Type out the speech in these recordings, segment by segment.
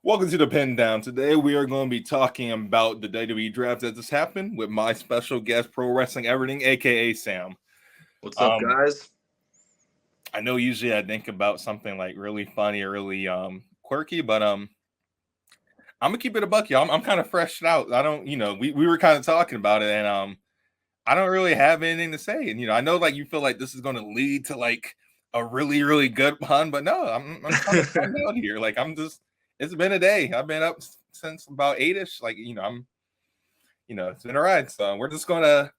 Welcome to the Pin Down. Today we are going to be talking about the WWE draft that just happened with my special guest, Pro Wrestling Everything, aka Sam. What's up, guys? I know usually I think about something like really funny or really quirky, but I'm gonna keep it a buck, y'all. I'm kind of fresh out. I don't, we were kind of talking about it, and I don't really have anything to say. And I know like you feel like this is going to lead to like a really really good pun, but no, I'm kind of out here. Like it's been a day. I've been up since about 8ish. Like it's been a ride. So we're just gonna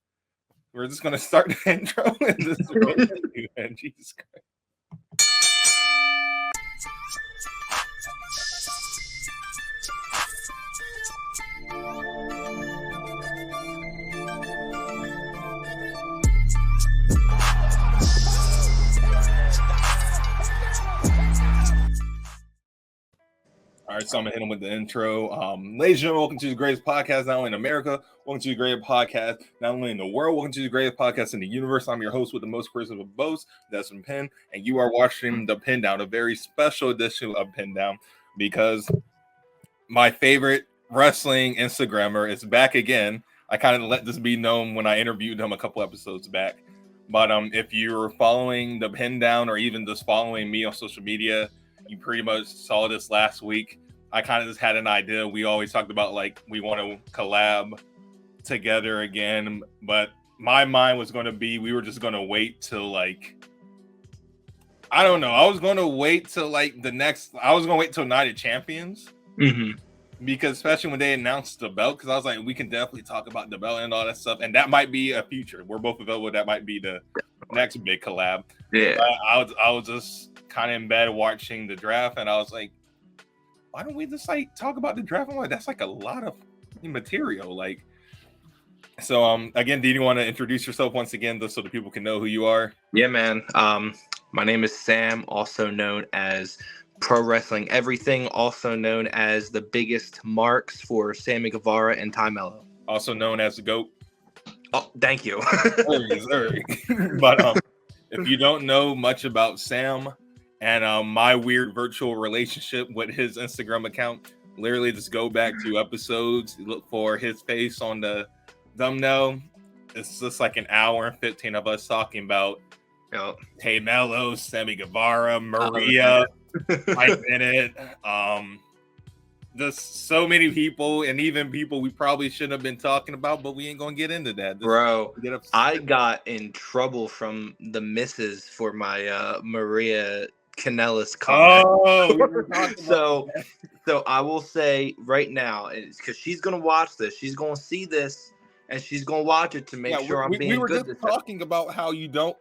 start the intro and just roll into it. Jesus Christ. All right, so I'm gonna hit him with the intro. Ladies and gentlemen, welcome to the greatest podcast not only in America, welcome to the greatest podcast not only in the world, welcome to the greatest podcast in the universe. I'm your host with the most charisma of both, Desmond Penn, and you are watching the Pin Down, a very special edition of Pin Down, because my favorite wrestling Instagrammer is back again. I kind of let this be known when I interviewed him a couple episodes back. But if you're following the Pin Down or even just following me on social media, you pretty much saw this last week. I kind of just had an idea. We always talked about like we want to collab together again, but my mind was going to be we were just going to wait till like I don't know. I was going to wait till like I was going to wait till Night of Champions. Because especially when they announced the belt, because I was like, we can definitely talk about the belt and all that stuff, and that might be a future. We're both available. That might be the next big collab. Yeah, but I was just kind of in bed watching the draft, and I was like, why don't we just like talk about the draft? I'm like, that's like a lot of material. Like, so again, do you want to introduce yourself once again, just so the people can know who you are? Yeah, man. My name is Sam, also known as Pro Wrestling Everything, also known as the biggest marks for Sammy Guevara and Ty Mello. Also known as the GOAT. Oh, thank you. But if you don't know much about Sam and my weird virtual relationship with his Instagram account, literally just go back to episodes, look for his face on the thumbnail. It's just like an hour and 15 of us talking about Tay Mello, Sammy Guevara, Maria, Mike Bennett, just so many people, and even people we probably shouldn't have been talking about, but we ain't gonna get into that. Bro, I got in trouble from the missus for my Maria Kanellis comment. Oh, so I will say right now, because she's gonna watch this, she's gonna see this, and she's gonna watch it to make sure I'm being good. We were just talking about how you don't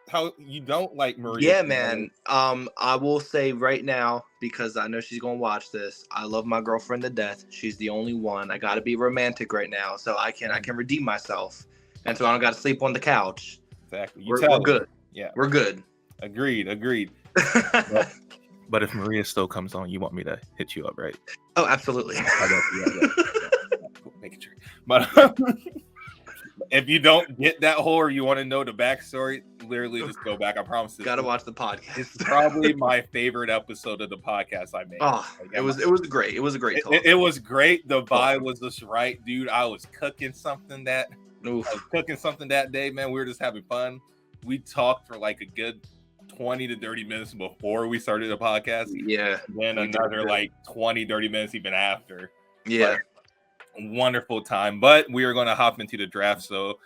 like Maria. Yeah, man. I will say right now, because I know she's gonna watch this, I love my girlfriend to death. She's the only one. I gotta be romantic right now, so I can redeem myself, and so I don't gotta sleep on the couch. Exactly. We're good. Yeah, we're good. Agreed. But if Maria still comes on, you want me to hit you up, right? Oh, absolutely. Making sure. But if you don't get that whole or you want to know the backstory, literally just go back. I promise. Gotta watch the podcast. It's probably my favorite episode of the podcast I made. Oh, it was great. It was a great talk. It was great. The vibe was just right, dude. I was cooking something that day, man. We were just having fun. We talked for like a good 20 to 30 minutes before we started the podcast. Yeah. Then another like 20, 30 minutes even after. Yeah. But wonderful time. But we are going to hop into the draft. So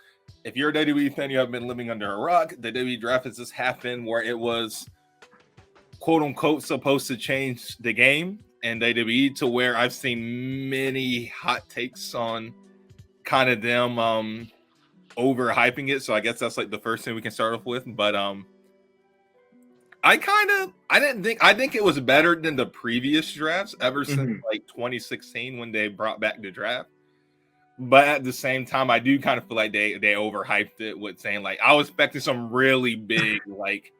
if you're a WWE fan, you have been living under a rock. The WWE draft has just happened where it was quote unquote supposed to change the game and WWE to where I've seen many hot takes on kind of them overhyping it. So I guess that's like the first thing we can start off with. But I think it was better than the previous drafts ever since like 2016 when they brought back the draft. But at the same time, I do kind of feel like they overhyped it with saying like I was expecting some really big like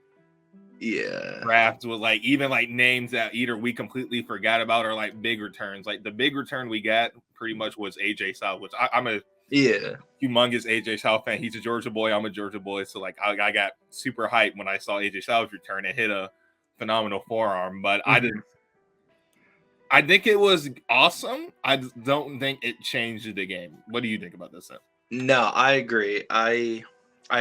drafts with like even like names that either we completely forgot about or like big returns. Like the big return we got pretty much was AJ Styles, which I'm a humongous AJ Styles fan. He's a Georgia boy. I'm a Georgia boy. So like I got super hyped when I saw AJ Styles return and hit a phenomenal forearm. But I I think it was awesome. I don't think it changed the game. What do you think about this? No, I agree. I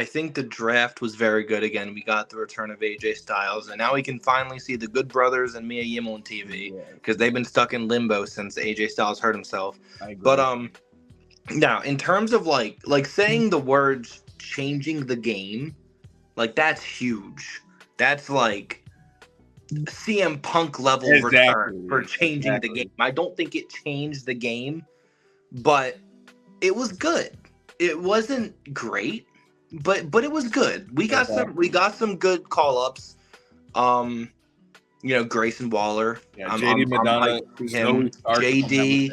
think the draft was very good. Again, we got the return of AJ Styles, and now we can finally see the Good Brothers and Mia Yim on TV because they've been stuck in limbo since AJ Styles hurt himself. But now in terms of like saying the words changing the game, like that's huge. That's like CM Punk level return for changing the game. I don't think it changed the game, but it was good. It wasn't great, but it was good. We got some good call ups. Grayson Waller. Yeah, JD Madonna, JD.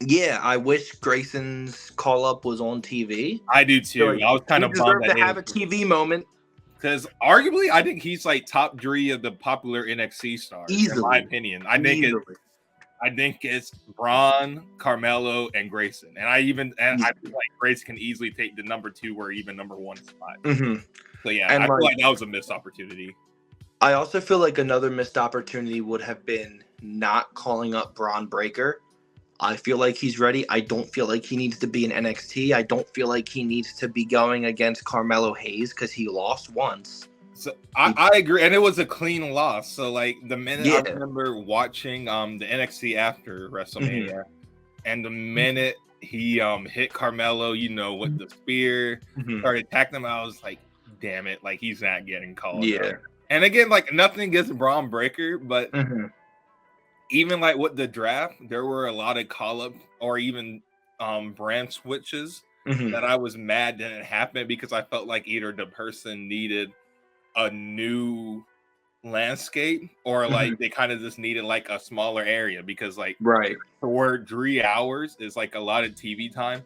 Yeah, I wish Grayson's call up was on TV. I do too. I was kind of bummed to have a TV moment. Because arguably, I think he's like top 3 of the popular NXT stars. Easily, in my opinion. I think it's Braun, Carmelo, and Grayson. And I feel like Grayson can easily take the number 2 or even number 1 spot. Mm-hmm. So yeah, I feel like that was a missed opportunity. I also feel like another missed opportunity would have been not calling up Braun Breaker. I feel like he's ready. I don't feel like he needs to be in NXT. I don't feel like he needs to be going against Carmelo Hayes because he lost once. So I agree, and it was a clean loss. So like the minute I remember watching the NXT after WrestleMania, and the minute he hit Carmelo, with the spear, started attacking him, I was like, damn it, like he's not getting called. Yeah. And again, like nothing against Braun Breaker, but even like with the draft, there were a lot of call-ups or even brand switches that I was mad didn't happen because I felt like either the person needed a new landscape or like they kind of just needed like a smaller area because like for 3 hours is like a lot of TV time.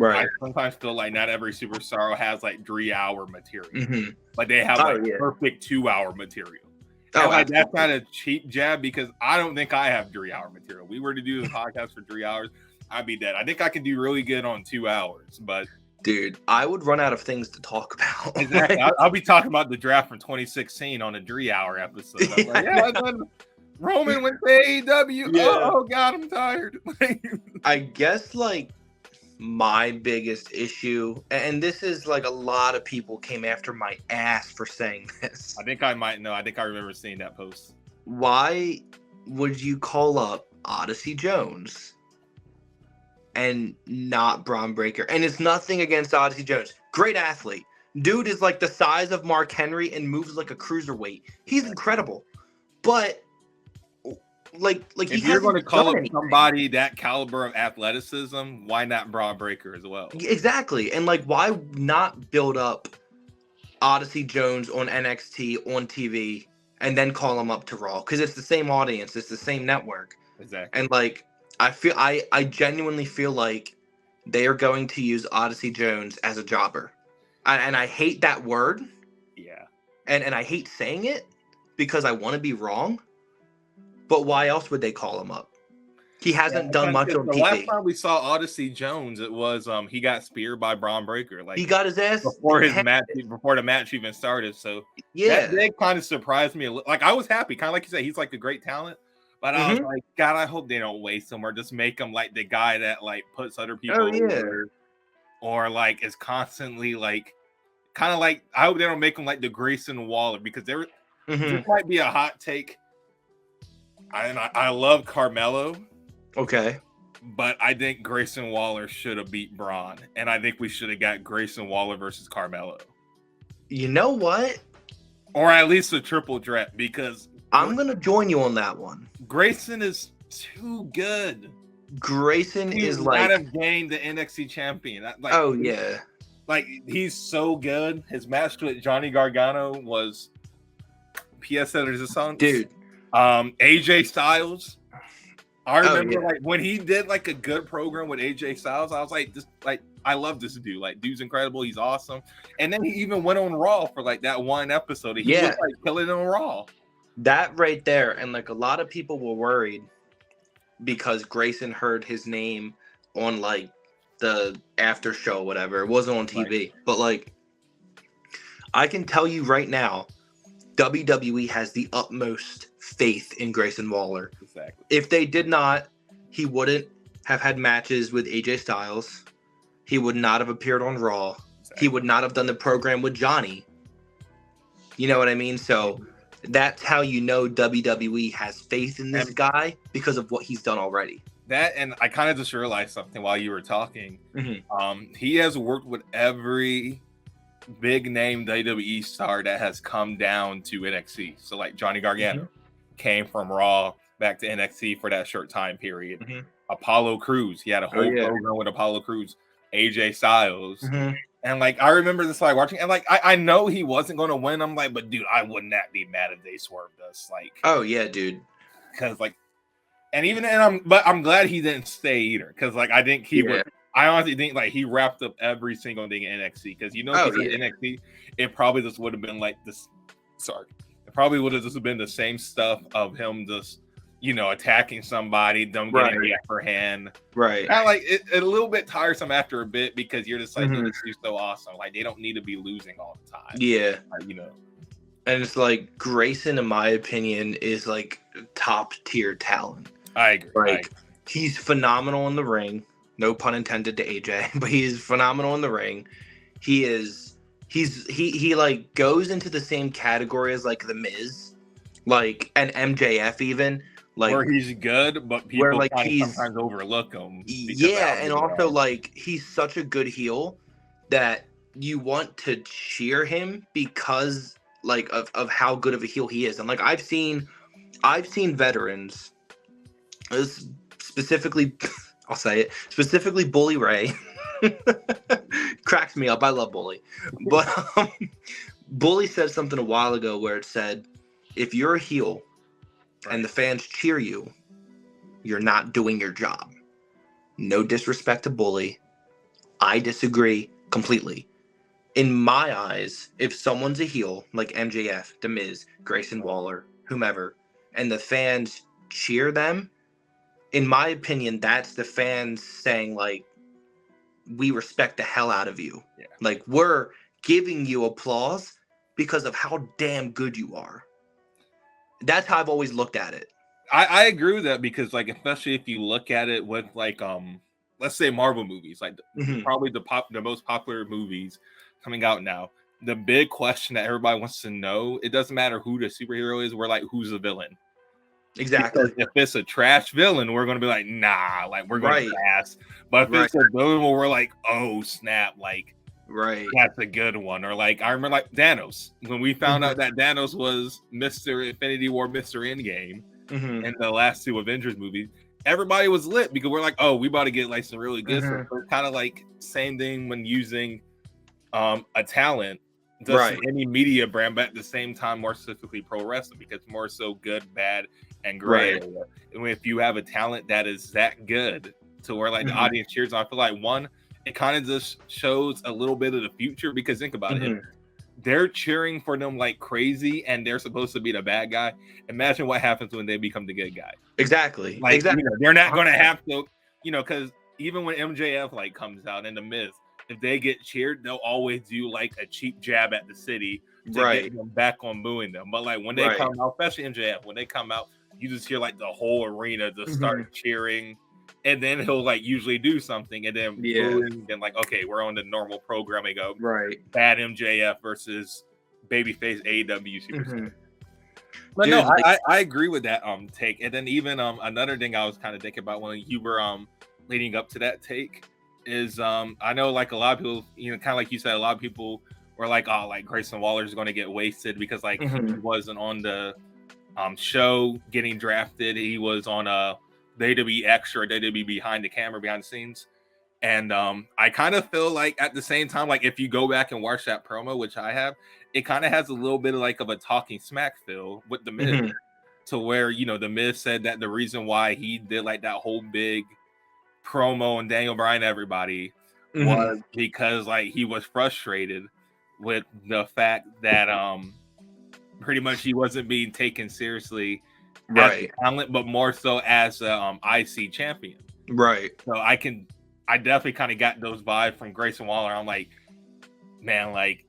I sometimes feel like not every superstar has like 3-hour material, but they have perfect 2-hour material. And like that's not a cheap jab because I don't think I have 3-hour material. We were to do the podcast for 3 hours, I'd be dead. I think I can do really good on 2 hours, but dude, I would run out of things to talk about. Exactly. I'll be talking about the draft from 2016 on a 3-hour episode. I'm like, Roman went to AEW. Oh God, I'm tired. I guess like my biggest issue, and this is like a lot of people came after my ass for saying this. I think I might know. I think I remember seeing that post. Why would you call up Odyssey Jones and not Braun Breaker? And it's nothing against Odyssey Jones. Great athlete. Dude is like the size of Mark Henry and moves like a cruiserweight. He's incredible. But like if you're going to call up somebody that caliber of athleticism, why not Braun Breaker as well? Exactly. And like why not build up Odyssey Jones on NXT on TV and then call him up to Raw? Because it's the same audience, it's the same network. Exactly. And like I genuinely feel like they are going to use Odyssey Jones as a jobber. And I hate that word. Yeah. And I hate saying it because I want to be wrong. But why else would they call him up? He hasn't done much on TV. The last time we saw Odyssey Jones, it was he got speared by Braun Breaker. Like he got his ass before the match even started. So that kind of surprised me. Like I was happy, kind of like you said, he's like a great talent. But I was like, God, I hope they don't waste him or just make him like the guy that like puts other people over, or like is constantly like kind of like I hope they don't make him like the Grayson Waller because this might be a hot take. I love Carmelo. Okay. But I think Grayson Waller should have beat Braun. And I think we should have got Grayson Waller versus Carmelo. You know what? Or at least a triple threat because I'm going to join you on that one. Grayson is too good. Grayson he is like... might have gained the NXT champion. Like, Like, he's so good. His match with Johnny Gargano was PS Resistance. Dude. AJ Styles. I remember like when he did like a good program with AJ Styles, I was like, I love this dude. Like, dude's incredible. He's awesome. And then he even went on Raw for like that one episode. He was like killing it on Raw. That right there. And like a lot of people were worried because Grayson heard his name on like the after show, whatever. It wasn't on TV. But like, I can tell you right now, WWE has the utmost faith in Grayson Waller. Exactly. If they did not, he wouldn't have had matches with AJ Styles. He would not have appeared on Raw. Exactly. He would not have done the program with Johnny. You know what I mean? So that's how you know WWE has faith in this guy, because of what he's done already. That, and I kind of just realized something while you were talking. He has worked with every big name WWE star that has come down to NXT. So like Johnny Gargano came from Raw back to NXT for that short time period. Apollo Crews, he had a whole program with Apollo Crews. AJ Styles. And like I remember this like watching, and like I know he wasn't going to win. I'm like, but dude, I would not be mad if they swerved us. Like, oh yeah, dude. Because like, I'm glad he didn't stay either. Because like I think he would. I honestly think like he wrapped up every single thing in NXT. Because NXT, it probably just would have been like this. Sorry, it probably would have just been the same stuff of him just, attacking somebody, them getting the upper hand. Right. And like it a little bit tiresome after a bit, because you're just like, this is so awesome. Like they don't need to be losing all the time. Yeah. Like, And it's like Grayson, in my opinion, is like top tier talent. I agree. Like he's phenomenal in the ring. No pun intended to AJ, but he is phenomenal in the ring. He like goes into the same category as like The Miz, like, and MJF even. Like, where he's good, but people like sometimes overlook him. Yeah, and also like he's such a good heel that you want to cheer him because like of how good of a heel he is. And like I've seen veterans, specifically, I'll say it, specifically Bully Ray. Cracks me up. I love Bully. But Bully said something a while ago where it said, if you're a heel and the fans cheer you, you're not doing your job. No disrespect to Bully. I disagree completely. In my eyes, if someone's a heel, like MJF, The Miz, Grayson Waller, whomever, and the fans cheer them, in my opinion, that's the fans saying, like, we respect the hell out of you. Yeah. Like, we're giving you applause because of how damn good you are. That's how I've always looked at it. I agree with that, because like, especially if you look at it with like let's say Marvel movies, like probably the most popular movies coming out now, the big question that everybody wants to know, it doesn't matter who the superhero is, we're like, who's the villain? Exactly. Because if it's a trash villain, we're gonna be like, nah, like we're gonna pass. But if it's a villain where we're like, oh snap, like that's a good one. Or like I remember like Thanos, when we found out that Thanos was Mr. Infinity War, Mr. Endgame in the last two Avengers movies, everybody was lit because we're like, oh, we about to get like some really good stuff. It's kind of like same thing when using a talent, just any media brand, but at the same time more specifically pro wrestling, because more so good, bad, and gray area. And if you have a talent that is that good to where like the audience cheers on, I feel like one, it kind of just shows a little bit of the future, because think about it. They're cheering for them like crazy and they're supposed to be the bad guy. Imagine what happens when they become the good guy. Exactly. Like, they're not going to have to, because even when MJF like comes out in The Miz, if they get cheered, they'll always do like a cheap jab at the city to get them back on booing them. But like when they come out, especially MJF, when they come out, you just hear like the whole arena just start cheering, and then he'll like usually do something, and then booing, then like, okay, we're on the normal programming of bad MJF versus babyface AEW superstar. But dude, no, I agree with that take. And then even another thing I was kind of thinking about when you were leading up to that take is I know like a lot of people, kind of like you said, a lot of people were like, oh, like Grayson Waller is going to get wasted because like he wasn't on the show getting drafted. He was on a WWE extra, WWE behind the camera, behind the scenes. And I kind of feel like at the same time, like if you go back and watch that promo, which I have, it kind of has a little bit of like of a talking smack feel with The Miz, to where, The Miz said that the reason why he did like that whole big promo and Daniel Bryan, everybody, was because like he was frustrated with the fact that pretty much he wasn't being taken seriously as a talent, but more so as a IC champion. So I definitely kind of got those vibes from Grayson Waller. I'm like, man, like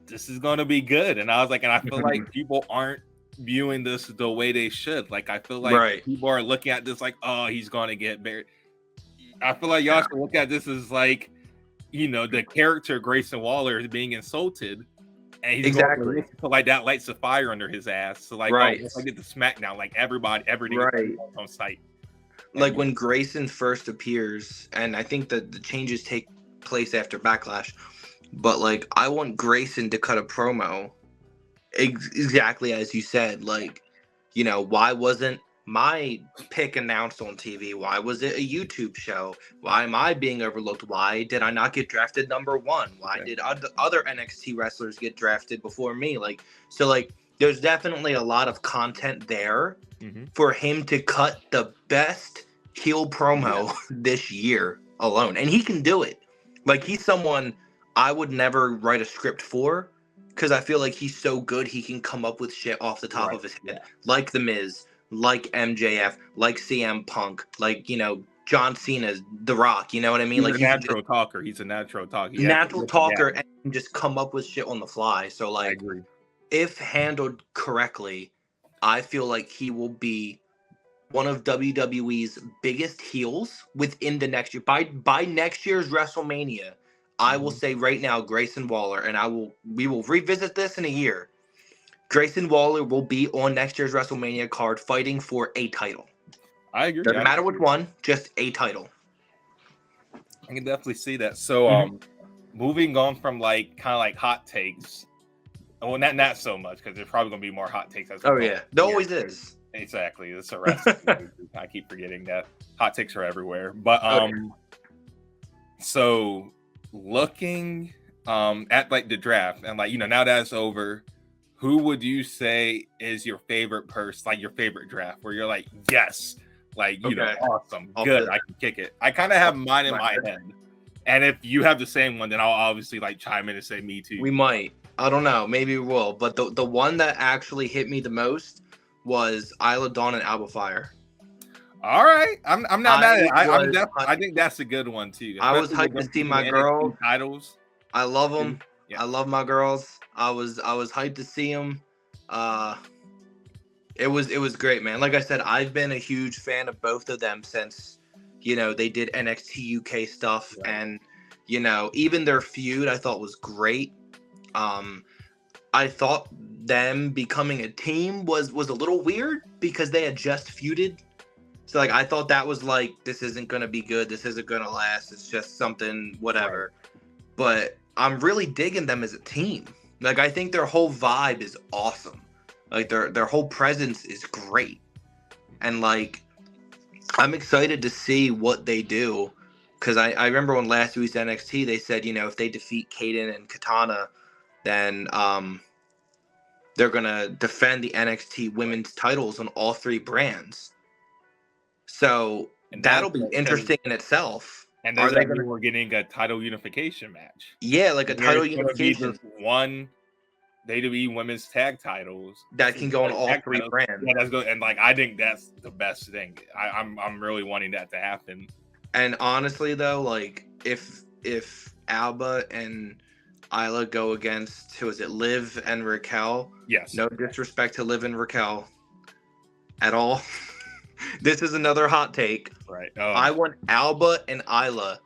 this is going to be good. And I was like, and I feel like people aren't viewing this the way they should. Like, I feel like people are looking at this like, oh, he's going to get buried. I feel like y'all should look at this as like, you know, the character Grayson Waller is being insulted. And he's going to like that lights a fire under his ass. So like, once I get the SmackDown, like everybody, everything on site. Like when Grayson first appears, and I think that the changes take place after Backlash, but like I want Grayson to cut a promo exactly as you said. Like, you know, why wasn't my pick announced on TV? Why was it a YouTube show? Why am I being overlooked? Why did I not get drafted number 1? Why did other NXT wrestlers get drafted before me? Like, so like there's definitely a lot of content there for him to cut the best heel promo this year alone. And he can do it. Like, he's someone I would never write a script for, because I feel like he's so good he can come up with shit off the top of his head. Like The Miz, like MJF, like CM Punk, like, you know, John Cena's The Rock, you know what I mean? He's like a natural talker. He's a natural talker. Natural talker and can just come up with shit on the fly. So like, I agree. If handled correctly, I feel like he will be one of WWE's biggest heels within the next year. By next year's WrestleMania, I will say right now, Grayson Waller, and we will revisit this in a year. Grayson Waller will be on next year's WrestleMania card fighting for a title. I agree. Doesn't matter which one, just a title. I can definitely see that. So moving on from like kind of like hot takes. Well, not so much, because there's probably gonna be more hot takes. There always is. Exactly. It's a wrestling. I keep forgetting that hot takes are everywhere. But so looking at like the draft, and like, you know, now that's over, who would you say is your favorite person, like your favorite draft, where you're like, yes, like, you know, awesome, good, I can kick it. I kind of have mine in my head, and if you have the same one, then I'll obviously like chime in and say me too. We might. I don't know. Maybe we will. But the one that actually hit me the most was Isla Dawn and Alba Fire. All right, I'm not mad at it. I think that's a good one too. I was hyped to see my girls. Titles. I love them. Yeah. I love my girls. I was hyped to see them. It was great, man. Like I said, I've been a huge fan of both of them since, you know, they did NXT UK stuff, and you know, even their feud I thought was great. I thought them becoming a team was a little weird because they had just feuded. So like, I thought that was like, this isn't going to be good. This isn't going to last. It's just something, whatever. But I'm really digging them as a team. Like, I think their whole vibe is awesome. Like their whole presence is great. And like, I'm excited to see what they do. Cause I remember when last week's NXT, they said, you know, if they defeat Kaden and Katana, then they're gonna defend the NXT women's titles on all 3 brands. So that'll be interesting in itself. And then we're getting a title unification match. Yeah, like a title unification. One WWE women's tag titles that can go on all 3 brands. Yeah, that's good. And like, I think that's the best thing. I'm really wanting that to happen. And honestly, though, like if Alba and Isla go against, who is it, Liv and Raquel? Yes. No disrespect to Liv and Raquel at all. This is another hot take. Right. I want Alba and Isla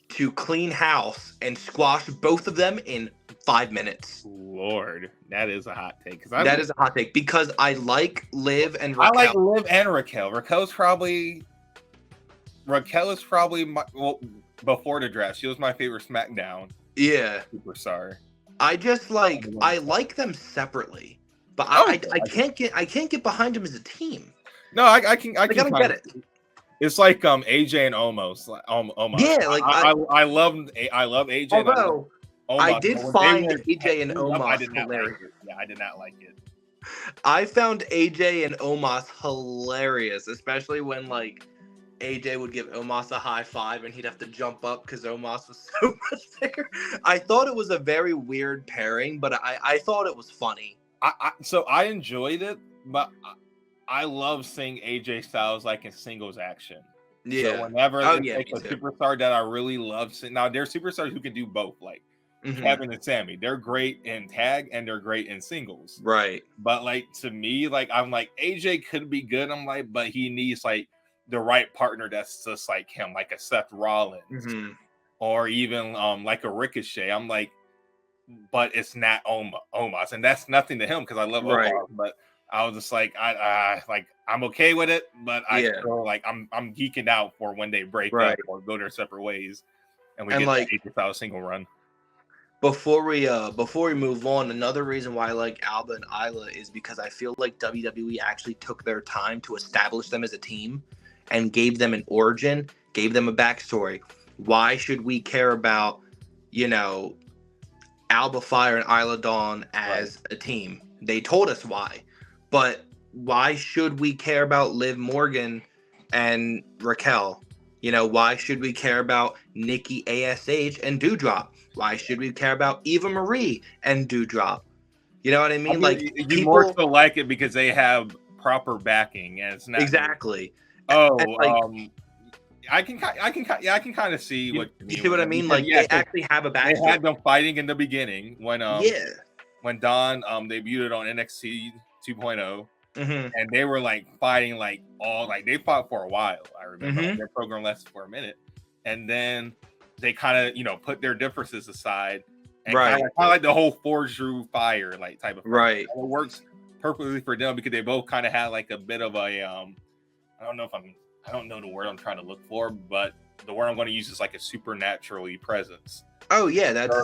to clean house and squash both of them in 5 minutes. Lord, that is a hot take. That is a hot take because I like Liv and Raquel. I like Liv and Raquel. Raquel is probably my, well, before the draft, she was my favorite SmackDown. Yeah. Superstar. I just like, I like them separately, but I can't get behind them as a team. No, I can get it. It's like AJ and Omos. Omos. Yeah, like I love AJ. Although I did find AJ and Omos hilarious. Yeah, I did not like it. I found AJ and Omos hilarious, especially when like AJ would give Omos a high five and he'd have to jump up because Omos was so much bigger. I thought it was a very weird pairing, but I thought it was funny. So I enjoyed it, but I love seeing AJ Styles like in singles action. Yeah. So whenever there's a superstar that I really love seeing, now there's superstars who can do both. Like Kevin and Sammy. They're great in tag and they're great in singles. Right. But like to me, like I'm like AJ could be good. I'm like, but he needs like the right partner that's just like him, like a Seth Rollins or even like a Ricochet. I'm like, but it's not Omos, and that's nothing to him because I love Omos. But I was just like, I'm okay with it, but I feel like I'm geeking out for when they break up or go their separate ways, and we get like the AJ single run. Before we move on, another reason why I like Alba and Isla is because I feel like WWE actually took their time to establish them as a team and gave them an origin, gave them a backstory. Why should we care about, Alba Fire and Isla Dawn as a team? They told us why. But why should we care about Liv Morgan and Raquel? Why should we care about Nikki ASH and Doudrop? Why should we care about Eva Marie and Doudrop? You know what I mean? Like you more so like it because they have proper backing, and it's not exactly. I can kind of see what you see what I mean. Like they actually have a backstory. They had them fighting in the beginning when Dawn debuted on NXT 2.0. And they were like fighting like they fought for a while. I remember their program lasted for a minute, and then they kind of put their differences aside and kind of like the whole forge through fire like type of thing. It works perfectly for them because they both kind of had like a bit of a I don't know the word I'm trying to look for, but the word I'm going to use is like a supernaturally presence. Oh yeah, that's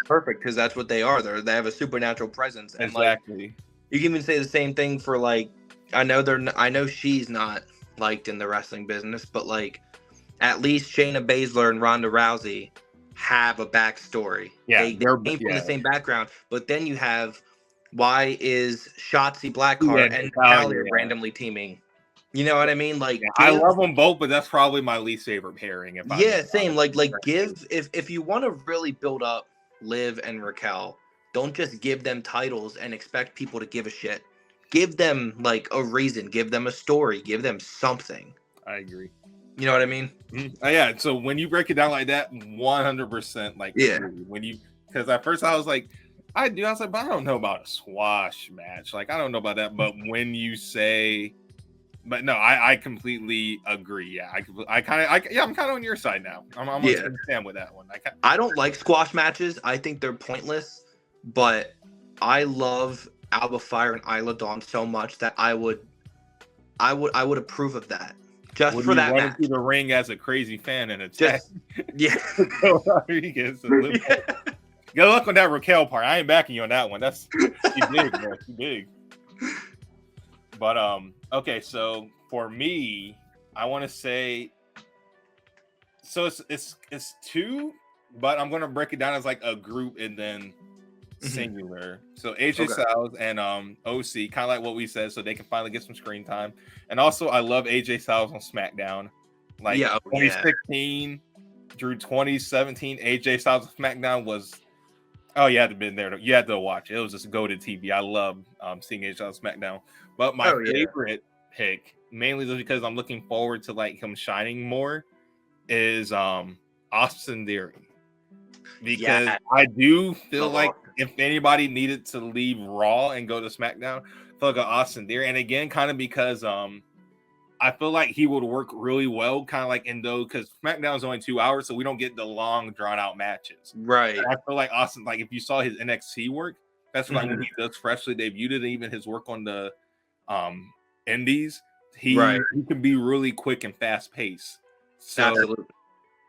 perfect because that's what they are. They have a supernatural presence. And exactly. You can even say the same thing for like I know she's not liked in the wrestling business, but like at least Shayna Baszler and Ronda Rousey have a backstory. Yeah, they came from the same background, but then you have why is Shotzi Blackheart and Natalya randomly teaming? You know what I mean? Like I love them both, but that's probably my least favorite pairing. Same. Like give if you want to really build up Liv and Raquel, don't just give them titles and expect people to give a shit. Give them like a reason, give them a story, give them something. I agree. You know what I mean? Yeah. So when you break it down like that, 100% like agree. Because at first I was like, I was like, but I don't know about a squash match. Like I don't know about that. But when you say, but no, I completely agree. Yeah, I'm kind of on your side now. I'm almost stand with that one. I don't like squash matches. I think they're pointless. But I love Alba Fire and Isla Dawn so much that I would approve of that. Just for that match. Through the ring as a crazy fan and attack. Rodriguez. Good luck on that Raquel part. I ain't backing you on that one. That's too big, man. Too big. But okay, so for me, I want to say, so it's two, but I'm gonna break it down as like a group and then singular. So AJ Styles and OC, kind of like what we said, so they can finally get some screen time. And also, I love AJ Styles on SmackDown. Like 2016 through 2017, AJ Styles on SmackDown was. Oh, you had to been there. You had to watch it. It was just go to TV. I love seeing AJ on SmackDown. But my favorite pick, mainly just because I'm looking forward to like him shining more, is Austin Theory. Because I do feel like if anybody needed to leave Raw and go to SmackDown, I feel like Austin Theory. And again, kind of because I feel like he would work really well, kind of like in those, because SmackDown is only 2 hours, so we don't get the long, drawn-out matches. Right. And I feel like Austin, like if you saw his NXT work, that's like when he does freshly debuted, and even his work on the Indies, he can be really quick and fast-paced. So absolutely.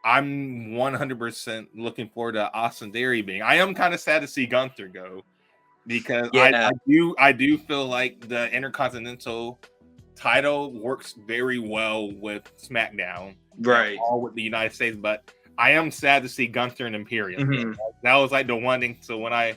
I'm 100% looking forward to Austin Theory being. I am kind of sad to see Gunther go because I do feel like the Intercontinental title works very well with SmackDown, all with the United States. But I am sad to see Gunther and Imperium. That was like the one thing. So when I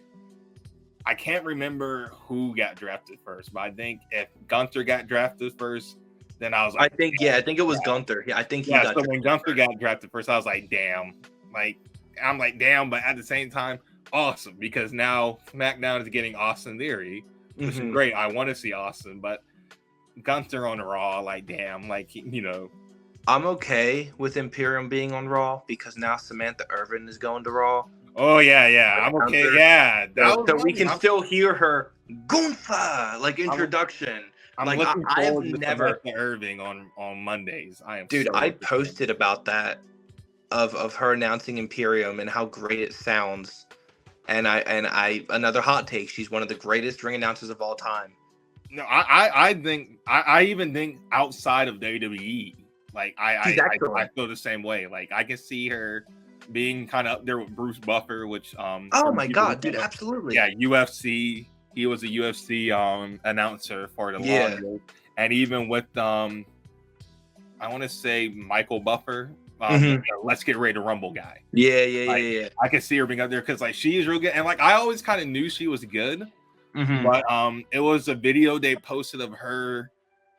can't remember who got drafted first, but I think if Gunther got drafted first, then I was like, I think it was Gunther. Yeah, I think so when Gunther got drafted first, I was like, damn. Like I'm like, damn, but at the same time, awesome, because now SmackDown is getting Austin Theory, which is great. I want to see Austin, but Gunther on Raw, like damn, like I'm okay with Imperium being on Raw because now Samantha Irvin is going to Raw. Oh yeah. I'm okay. Yeah, so we can still hear her Gunther like introduction. I'm like looking I have forward to never Samantha Irving on Mondays. I am. Dude, so I looking forward. posted about that of her announcing Imperium and how great it sounds. And I another hot take. She's one of the greatest ring announcers of all time. No, I think I even think outside of WWE, like I feel the same way. Like I can see her being kind of up there with Bruce Buffer, which oh my god, dude, absolutely. Yeah, UFC. He was a UFC announcer for the longest, and even with I want to say Michael Buffer. Let's Get Ready to Rumble guy. Yeah. I can see her being up there because like she is real good, and like I always kind of knew she was good. But it was a video they posted of her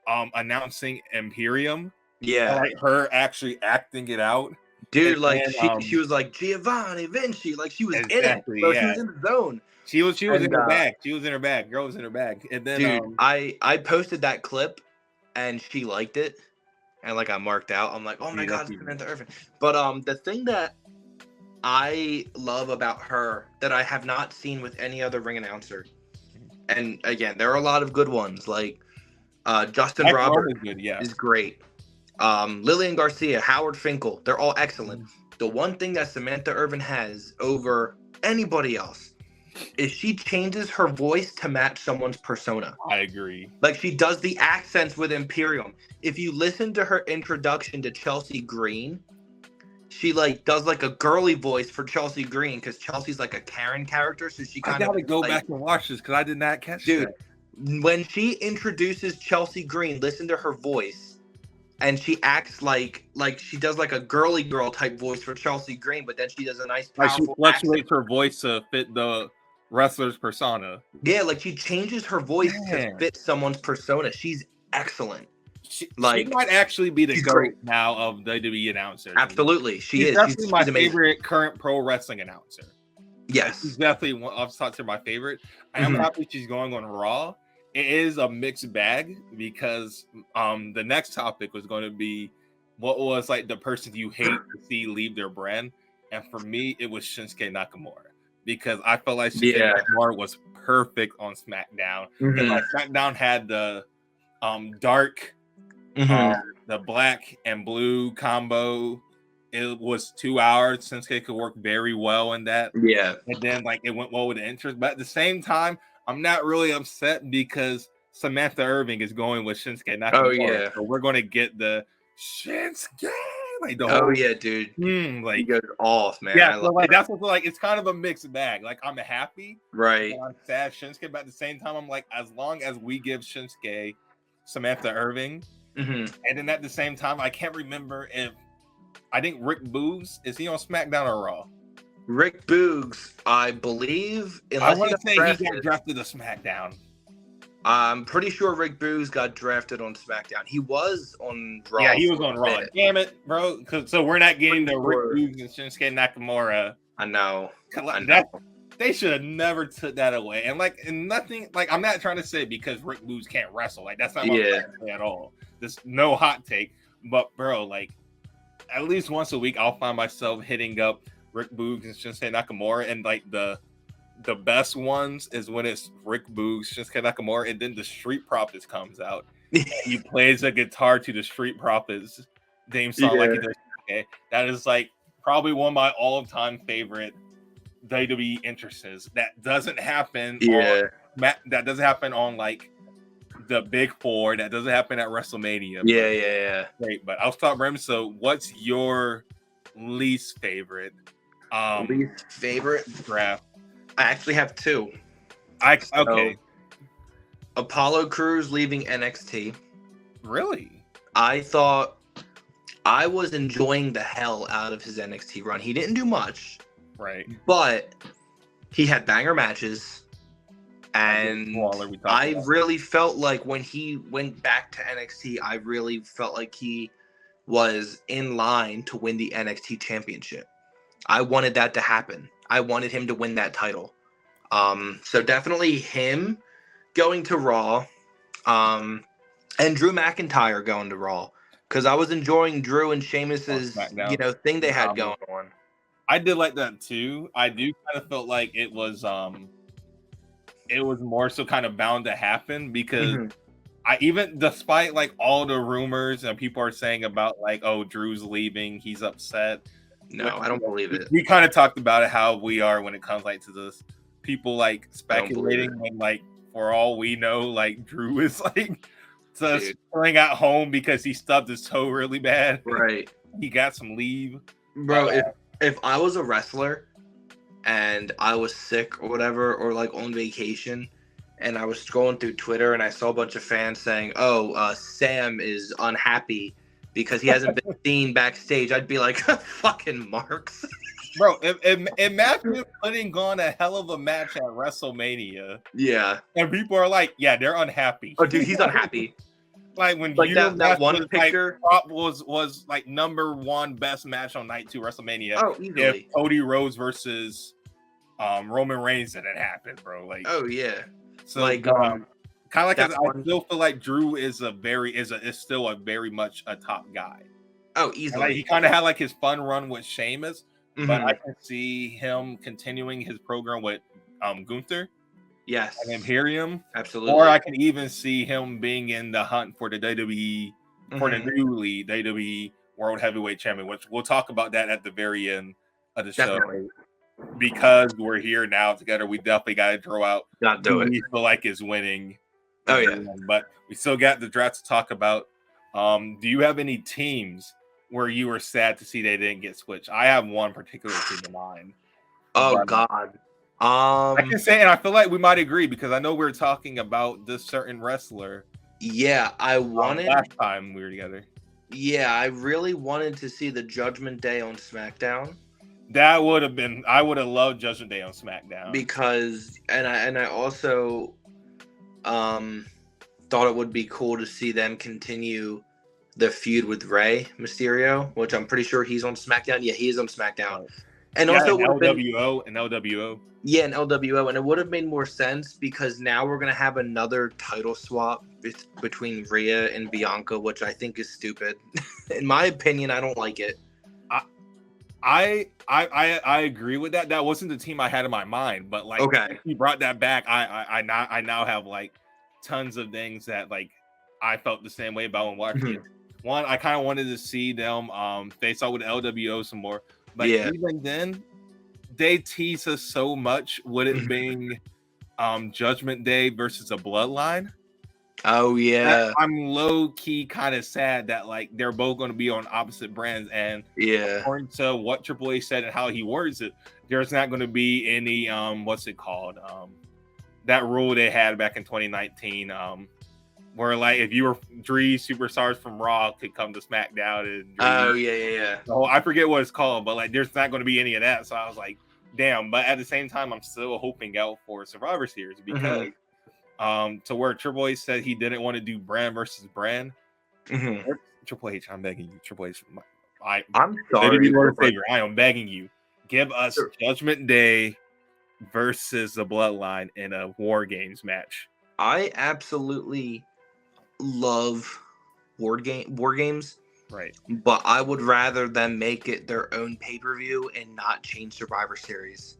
announcing Imperium. Yeah. Like her actually acting it out. Dude, and like she was like Giovanni Vinci, like she was exactly, in it. So she was in the zone. She was in her bag. She was in her bag. Girl was in her bag. And then dude, I posted that clip and she liked it. And like I marked out. I'm like, oh my god, it's Samantha Irvin. But the thing that I love about her that I have not seen with any other ring announcer. And again, there are a lot of good ones, like Justin Roberts is great. Lillian Garcia, Howard Finkel, they're all excellent. The one thing that Samantha Irvin has over anybody else is she changes her voice to match someone's persona. I agree. Like she does the accents with Imperium. If you listen to her introduction to Chelsea Green, she like does like a girly voice for Chelsea Green because Chelsea's like a Karen character, so she kind of. I gotta go back and watch this because I did not catch that. When she introduces Chelsea Green, listen to her voice, and she acts like she does like a girly girl type voice for Chelsea Green, but then she does a nice powerful. Like she fluctuates her voice to fit the wrestler's persona. Yeah, like she changes her voice to fit someone's persona. She's excellent. She might actually be the GOAT now of WWE announcers. Absolutely, she's definitely my favorite current pro wrestling announcer. Yes, she's definitely one of my favorite. I am happy she's going on Raw. It is a mixed bag because the next topic was going to be what was like the person you hate to see leave their brand, and for me it was Shinsuke Nakamura because I felt like Shinsuke Nakamura was perfect on SmackDown. And like SmackDown had the dark. The black and blue combo, it was 2 hours. Shinsuke could work very well in that. Yeah. And then like it went well with the entrance. But at the same time, I'm not really upset because Samantha Irving is going with Shinsuke Nakamura. Oh yeah. So we're gonna get the Shinsuke. Like the whole, yeah, dude. Like he goes off, man. Yeah, so like that's what like it's kind of a mixed bag. Like I'm happy. Right. I'm sad Shinsuke, but at the same time, I'm like, as long as we give Shinsuke Samantha Irving. And then at the same time, I can't remember if I think Rick Boogs is he on SmackDown or Raw? Rick Boogs, I believe. I want to say he got drafted to SmackDown. I'm pretty sure Rick Boogs got drafted on SmackDown. He was on Raw. Yeah, he was on Raw. Damn it, bro! So we're not getting the Rick Boogs and Shinsuke Nakamura. I know. They should have never took that away. And nothing. Like I'm not trying to say because Rick Boogs can't wrestle. Like that's not my say at all. There's no hot take. But bro, like at least once a week, I'll find myself hitting up Rick Boogs and Shinsuke Nakamura, and like the best ones is when it's Rick Boogs, Shinsuke Nakamura, and then the Street Profits comes out. He plays a guitar to the Street Profits theme song like he does. Okay, that is like probably one of my all-time favorite WWE entrances. That doesn't happen. That doesn't happen on like the Big Four. That doesn't happen at WrestleMania. Yeah. Great, but I'll stop. So, what's your least favorite? Least favorite draft? I actually have two. Okay. Apollo Crews leaving NXT. Really? I thought I was enjoying the hell out of his NXT run. He didn't do much. Right. But he had banger matches. And I really felt like when he went back to NXT, I really felt like he was in line to win the NXT championship. I wanted that to happen. I wanted him to win that title. So definitely him going to Raw, and Drew McIntyre going to Raw, because I was enjoying Drew and Sheamus's thing they had going on. I did like that too. I do kind of felt like it was more so kind of bound to happen because I even despite like all the rumors and people are saying about like, oh, Drew's leaving, he's upset. No, I don't believe it. We kind of talked about it how we are when it comes like to this people like speculating when like for all we know like Drew is like just playing at home because he stubbed his toe really bad. Right. He got some leave. Bro, if I was a wrestler and I was sick or whatever, or like on vacation, and I was scrolling through Twitter and I saw a bunch of fans saying, "Oh, Sam is unhappy because he hasn't been seen backstage," I'd be like, "Fucking marks." Bro, imagine putting on a hell of a match at WrestleMania. Yeah. And people are like, yeah, they're unhappy. Oh, dude, he's unhappy. Like when like that one picture was like number one best match on night 2 WrestleMania. Oh, easily. If Cody Rhodes versus Roman Reigns didn't happen, bro. Like, oh yeah. So like kind of like I still feel like Drew is still a very much a top guy. Oh, easily. Like, he kind of had like his fun run with Sheamus, but I can see him continuing his program with Gunther. Yes. And Imperium. Absolutely. Or I can even see him being in the hunt for the WWE, for the newly WWE World Heavyweight Champion, which we'll talk about that at the very end of the show. Because we're here now together, we definitely got to throw out who we feel like is winning. Oh, yeah. But we still got the draft to talk about. Do you have any teams where you were sad to see they didn't get switched? I have one particular team in mind. Oh, God. I can say, and I feel like we might agree because I know we were talking about this certain wrestler. Yeah, I wanted last time we were together. Yeah, I really wanted to see the Judgment Day on SmackDown. That would have been. I would have loved Judgment Day on SmackDown because, and I also, thought it would be cool to see them continue the feud with Rey Mysterio, which I'm pretty sure he's on SmackDown. Yeah, he is on SmackDown. And also LWO and LWO. Yeah, and LWO, and it would have made more sense because now we're gonna have another title swap between Rhea and Bianca, which I think is stupid. In my opinion, I don't like it. I agree with that. That wasn't the team I had in my mind, but like, okay, he brought that back. I now have like tons of things that like I felt the same way about when watching it. One, I kind of wanted to see them face out with LWO some more. But even then, they tease us so much with it being Judgment Day versus a Bloodline. Oh, yeah. I'm low-key kind of sad that like they're both going to be on opposite brands. And according to what Triple H said and how he words it, there's not going to be any, what's it called? That rule they had back in 2019, where like if you were 3 superstars from Raw could come to SmackDown and so I forget what it's called, but like there's not going to be any of that. So I was like, damn. But at the same time, I'm still hoping out for Survivor Series because to where Triple H said he didn't want to do brand versus brand. Triple H, I'm begging you, Triple H. I'm sorry, I am begging you, give us Judgment Day versus the Bloodline in a War Games match. I absolutely love war games, right? But I would rather them make it their own pay-per-view and not change Survivor Series.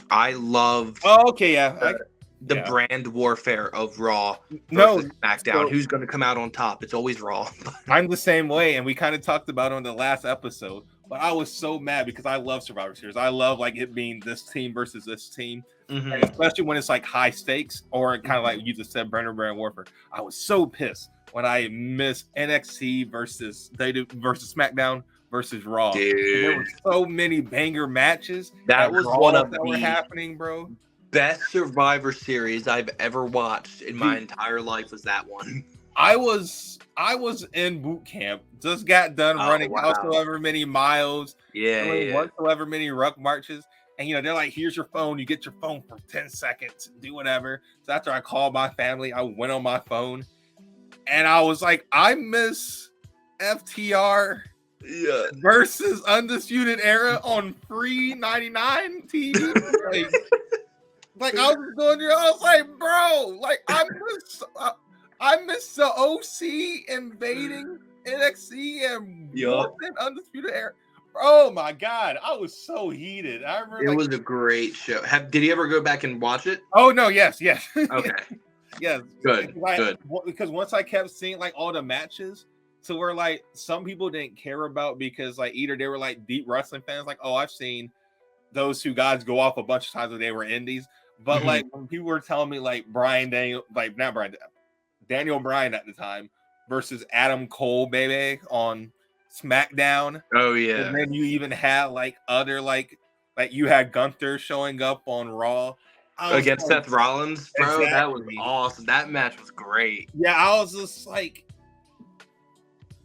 I love the brand warfare of Raw versus SmackDown. Who's going to come out on top? It's always Raw. I'm the same way, and we kind of talked about it on the last episode. But I was so mad because I love Survivor Series. I love like it being this team versus this team. And especially when it's like high stakes or kind of like you just said, brand warfare. I was so pissed when I missed NXT versus SmackDown versus Raw. There were so many banger matches that was one of that were happening, bro. Best Survivor Series I've ever watched in my entire life was that one. I was in boot camp, just got done running however many miles, whatsoever many ruck marches. And, you know, they're like, here's your phone. You get your phone for 10 seconds, do whatever. So after I called my family, I went on my phone and I was like, I miss FTR versus Undisputed Era on free 99 TV. like I was going there, I was like, bro, like I miss the OC invading NXT and Undisputed Era. Oh my god, I was so heated. I remember It was a great show. Did you ever go back and watch it? Oh no, yes. Okay. Yes. Good. Because once I kept seeing like all the matches to where like some people didn't care about because like either they were like deep wrestling fans, like, oh, I've seen those two guys go off a bunch of times when they were indies. But like when people were telling me like Daniel Bryan at the time versus Adam Cole, baby, on SmackDown. Oh yeah. And then you even had like other like you had Gunther showing up on Raw against Seth Rollins, bro. Exactly. That was awesome. That match was great. Yeah, I was just like,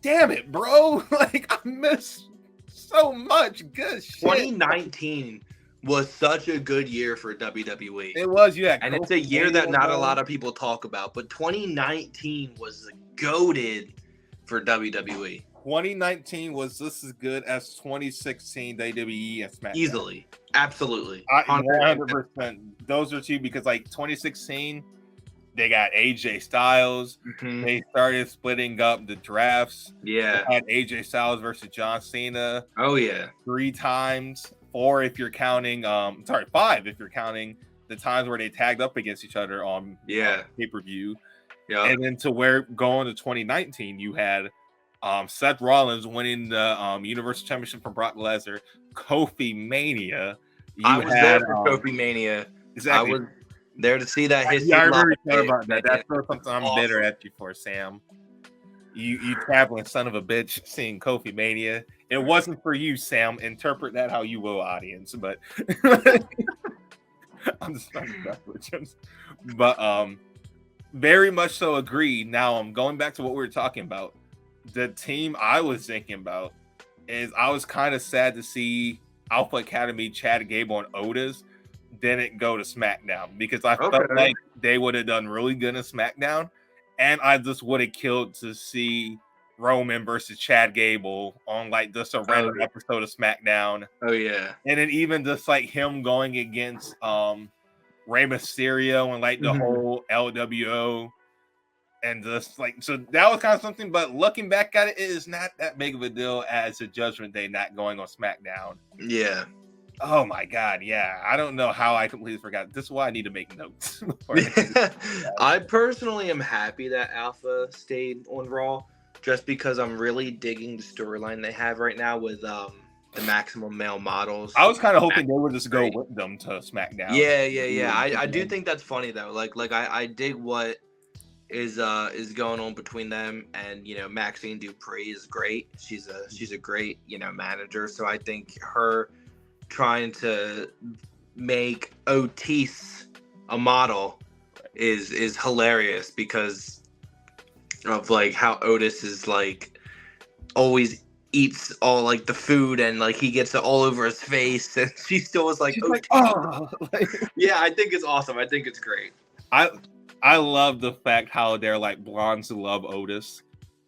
damn it, bro. Like I missed so much good shit. 2019 was such a good year for WWE. It was, yeah. And it's a year that not a lot of people talk about, but 2019 was goated for WWE. 2019 was just as good as 2016 WWE and SmackDown. Easily. Absolutely. 100%. Those are two because like 2016, they got AJ Styles. They started splitting up the drafts. Yeah. They had AJ Styles versus John Cena. Oh yeah. 3 times. 4 if you're counting 5 if you're counting the times where they tagged up against each other on pay-per-view. Yeah. And then to where going to 2019, you had Seth Rollins winning the Universal Championship from Brock Lesnar, Kofi Mania. I was there for Kofi Mania. Exactly. I was there to see that history. Yeah, I remember about that. That's something I'm bitter at you for, Sam. You traveling son of a bitch seeing Kofi Mania. It wasn't for you, Sam. Interpret that how you will, audience. But I'm just trying to mess with you. But very much so agreed. Now I'm going back to what we were talking about. The team I was thinking about is I was kind of sad to see Alpha Academy, Chad Gable, and Otis didn't go to SmackDown because I felt like they would have done really good in SmackDown, and I just would have killed to see Roman versus Chad Gable on like just a random episode of SmackDown. Oh yeah, and then even just like him going against Rey Mysterio and like the whole LWO. And just like, so that was kind of something, but looking back at it, it is not that big of a deal as a Judgment Day not going on SmackDown. Yeah. Oh my God. Yeah. I don't know how I completely forgot. This is why I need to make notes. I personally am happy that Alpha stayed on Raw just because I'm really digging the storyline they have right now with the maximum male models. I was kind of hoping they would just go with them to SmackDown. Yeah. I do think that's funny though. Like I dig what is going on between them, and Maxine Dupree is great. She's a great manager. So I think her trying to make Otis a model is hilarious because of like how Otis is like always eats all like the food and like he gets it all over his face, and she still was like, yeah, I think it's awesome. I think it's great. I love the fact how they're like blondes who love Otis.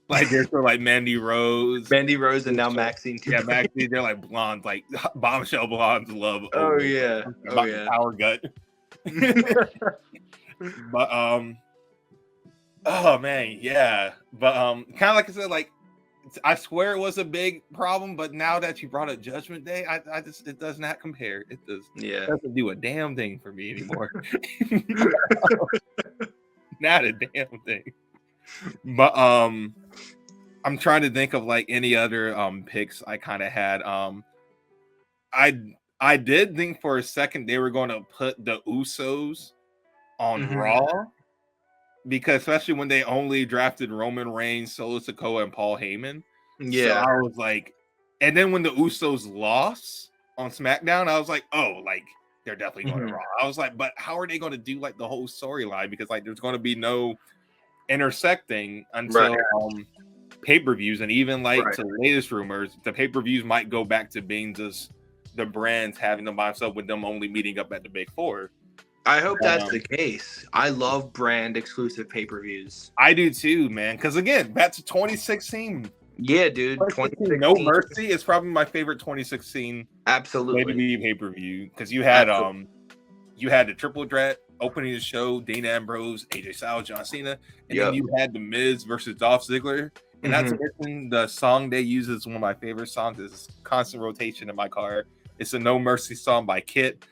Like they're sort of like Mandy Rose, and now Maxine. Yeah, Maxine. They're like blondes, like bombshell blondes love Otis. Oh yeah, power gut. But oh man, yeah. But kind of like I said, like I swear it was a big problem, but now that you brought up Judgment Day, I just it does not compare. It doesn't do a damn thing for me anymore. Not a damn thing. But I'm trying to think of like any other picks I kind of had. I did think for a second they were going to put the Usos on Raw, because especially when they only drafted Roman Reigns, Solo Sikoa, and Paul Heyman. Yeah, so I was like, and then when the Usos lost on SmackDown, I was like, oh, like they're definitely going to Raw. I was like, but how are they going to do like the whole storyline? Because like there's going to be no intersecting until pay-per-views, and even like to the latest rumors, the pay-per-views might go back to being just the brands having them by themselves, with them only meeting up at the Big Four. I hope that's the case. I love brand exclusive pay-per-views. I do too, man. Because again, back to 2016. Yeah, dude. 2016. No Mercy is probably my favorite 2016. Absolutely. WWE pay-per-view, because you had the triple threat opening the show: Dean Ambrose, AJ Styles, John Cena, and then you had the Miz versus Dolph Ziggler, And not to mention the song they use is one of my favorite songs. It's constant rotation in my car. It's a No Mercy song by Kit.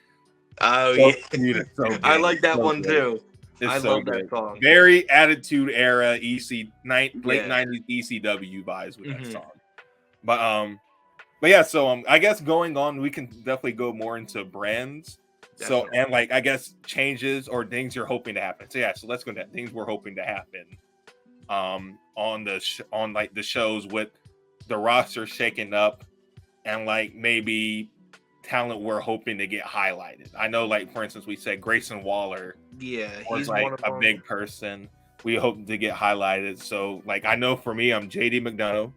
Oh, yeah. Dude, it's so good. I like that so one good. too. It's I so love good. that song. Very Attitude Era late 90s ECW vibes with that song. But yeah, so I guess going on, we can definitely go more into brands. So and like I guess changes or things you're hoping to happen. So yeah, so let's go to things we're hoping to happen. On the shows with the roster shaking up and like maybe talent we're hoping to get highlighted. I know, like for instance, we said Grayson Waller. Yeah, he's like a big person. We hope to get highlighted. So like I know for me, I'm JD McDonough.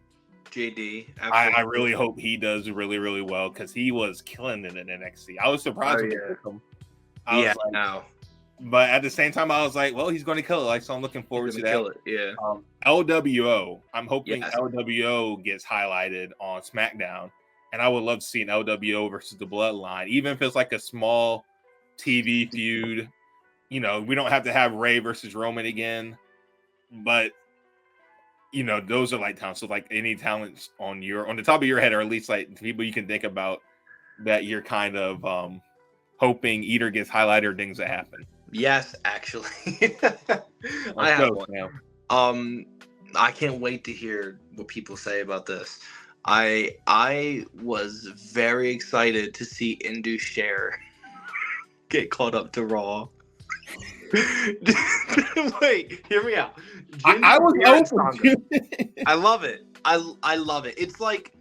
JD, I really hope he does really, really well because he was killing it in NXT. I was surprised when they took him. I was like, but at the same time, I was like, well, he's going to kill it. Like, so I'm looking forward to that. Kill it, yeah. LWO. I'm hoping LWO gets highlighted on SmackDown, and I would love to see an LWO versus the Bloodline, even if it's like a small TV feud. You know, we don't have to have Ray versus Roman again, but you know, those are like talents. So like any talents on the top of your head, or at least like people you can think about that you're kind of hoping either gets highlighted or things that happen. Yes, actually. I have one. Now. I can't wait to hear what people say about this. I was very excited to see Indus Sher get caught up to Raw. Wait, hear me out. I was open. I love it. I love it. It's like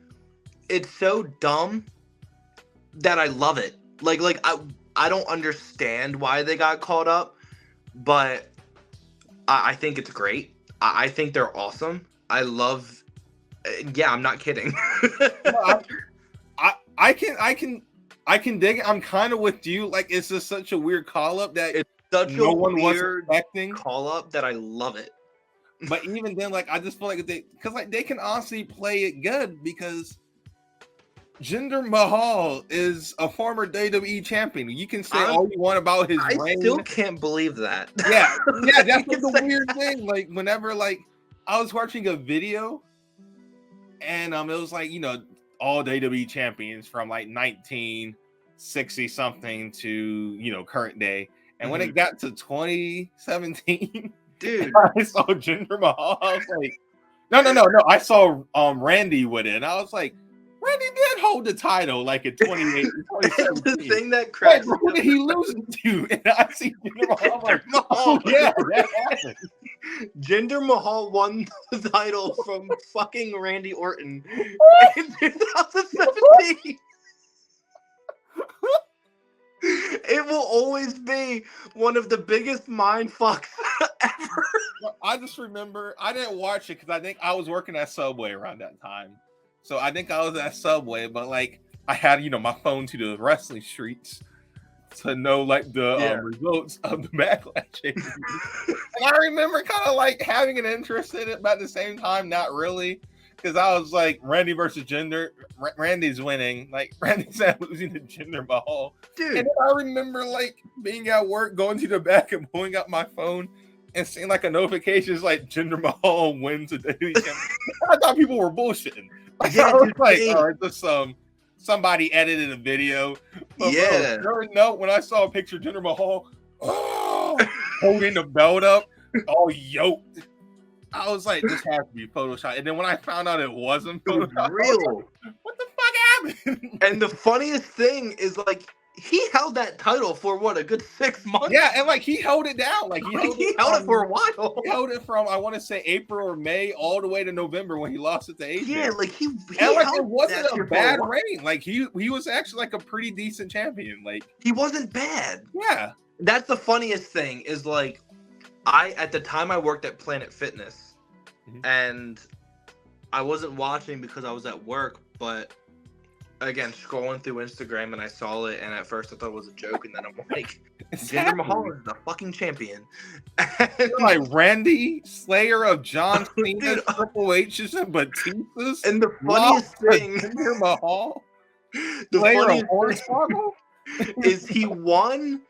it's so dumb that I love it. Like I don't understand why they got caught up, but I think it's great. I think they're awesome. I love. Yeah, I'm not kidding. I can dig it. I'm kind of with you. Like it's just such a weird call up that it's such no a one was weird expecting call up that I love it. But even then, like I just feel like they can honestly play it good because Jinder Mahal is a former WWE champion. You can say all you want about his reign. I still can't believe that. Yeah, that's the weird thing. Like whenever like I was watching a video and it was like, you know, all WWE champions from like 1960 something to, you know, current day. And when it got to 2017, dude, I saw Jinder Mahal. I was like, no. I saw Randy with it, and I was like, Randy did hold the title like in 2017. The thing that cracks me up. Who did he lose to? And I see Jinder Mahal. Like, oh, yeah, that happened. Jinder Mahal won the title from fucking Randy Orton in 2017. It will always be one of the biggest mind fucks ever. I just remember I didn't watch it because I think I was working at Subway around that time. So I think I was at Subway, but like I had, you know, my phone to the wrestling streets to know like the results of the Backlash. And I remember kind of like having an interest in it, but at the same time, not really. Because I was like, Randy versus Jinder. Randy's winning. Like, Randy's not losing to Jinder Mahal. Dude. And then I remember, like, being at work, going to the back and pulling out my phone and seeing, like, a notification is like, Jinder Mahal wins the WWE Championship. I thought people were bullshitting. Like, I was like, oh, it's just somebody edited a video. But bro, no, when I saw a picture of Jinder Mahal holding the belt up, all yoked, I was like, this has to be Photoshop. And then when I found out it wasn't Photoshop, real. Like, what the fuck happened? And the funniest thing is, like, he held that title for what, a good 6 months? Yeah, and like he held it down. Like he held it for a while. He held it from I want to say April or May all the way to November when he lost it to AJ. Yeah, like he and like it wasn't a bad reign. Like he was actually like a pretty decent champion. Like he wasn't bad. Yeah. That's the funniest thing is like at the time I worked at Planet Fitness and I wasn't watching because I was at work, but again, scrolling through Instagram and I saw it, and at first I thought it was a joke, and then I'm like, Jinder Mahal is the fucking champion. Like Randy, Slayer of John Cena, Triple H's, and Batista's. And the funniest thing, Jinder Mahal, the funniest thing is he won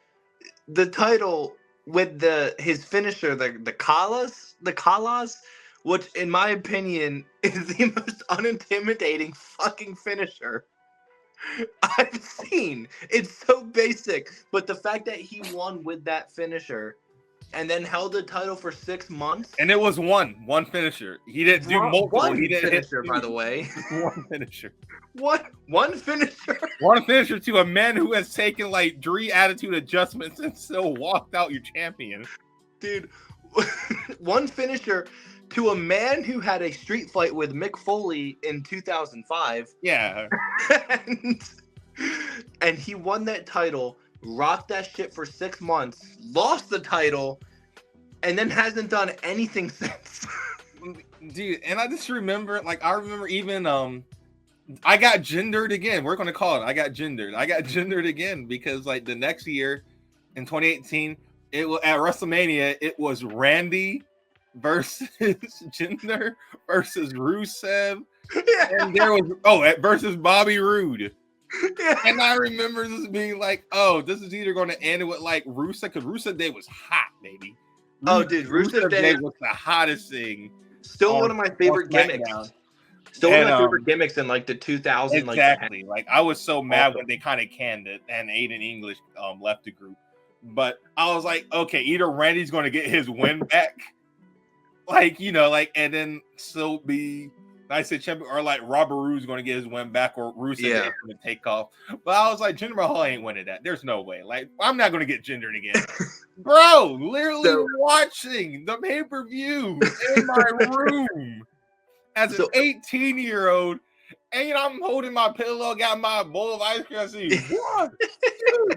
the title with his finisher, the Kalas, which in my opinion is the most unintimidating fucking finisher I've seen. It's so basic, but the fact that he won with that finisher and then held the title for 6 months. And it was one finisher. He didn't do multiple. He didn't finisher, by the way. One finisher. One finisher. One finisher to a man who has taken like 3 attitude adjustments and still walked out your champion. Dude, one finisher to a man who had a street fight with Mick Foley in 2005. Yeah. and he won that title, rocked that shit for 6 months, lost the title, and then hasn't done anything since. Dude, and I just remember, like, I remember even, I got gendered again. We're going to call it. I got gendered again because, like, the next year in 2018, it was at WrestleMania, it was Randy versus Jinder versus Rusev. Yeah. And there was, versus Bobby Roode. Yeah. And I remember this being like, oh, this is either going to end with like Rusev, because Rusev Day was hot, baby. Rusev Day was the hottest thing. Still one of my favorite gimmicks. Still one of my favorite gimmicks in like the 2000. Exactly. Like I was so mad when they kind of canned it and Aiden English left the group. But I was like, okay, either Randy's going to get his win back, like, you know, like, and then still be nice and champion, or like Robert Roode's going to get his win back, or Rusev is going to take off. But I was like, Jinder Mahal ain't winning that. There's no way. Like, I'm not going to get gendered again. Bro, literally watching the pay-per-view in my room as an 18-year-old, and you know, I'm holding my pillow, got my bowl of ice cream. I see 1, 2, 3,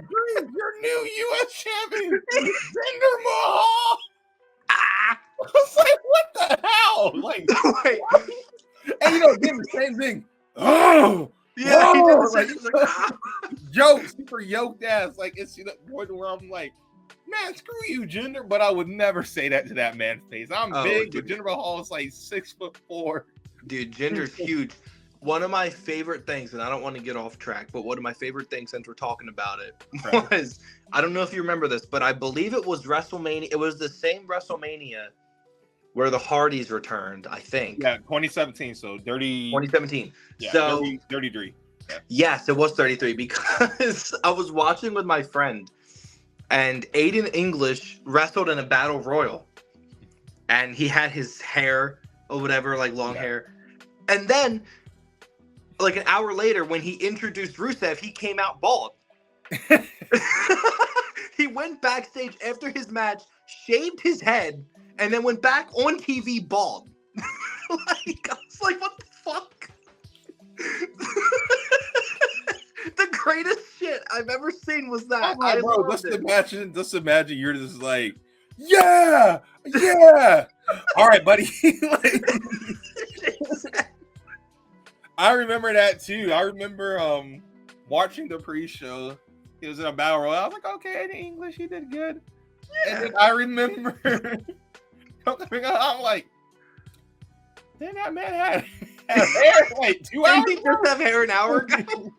your new U.S. champion, Jinder Mahal. I was like, what the hell? Like, and you know, again, the same thing. Oh, yeah, joke, super yoked ass. Like, it's to the point where I'm like, man, screw you, Jinder. But I would never say that to that man's face. I'm big, but Jinder Mahal is like 6'4". Dude, Jinder's huge. One of my favorite things, and I don't want to get off track, but one of my favorite things since we're talking about it was, I don't know if you remember this, but I believe it was WrestleMania. It was the same WrestleMania where the Hardys returned, I think. Yeah, 2017. So 2017. Yeah, so 33. Yeah. Yes, it was 33 because I was watching with my friend, and Aiden English wrestled in a battle royal, and he had his hair or whatever, like long hair, and then like an hour later, when he introduced Rusev, he came out bald. He went backstage after his match, shaved his head, and then went back on TV bald. Like, I was like, what the fuck? The greatest shit I've ever seen was that. Oh, bro, just imagine you're just like, yeah. All right, buddy. Like, I remember that too. I remember watching the pre-show. He was in a battle royal. I was like, okay, in English, he did good. Yeah. And then I remember I'm like, then that man had hair like 2 hours. Did he just have hair an hour ago?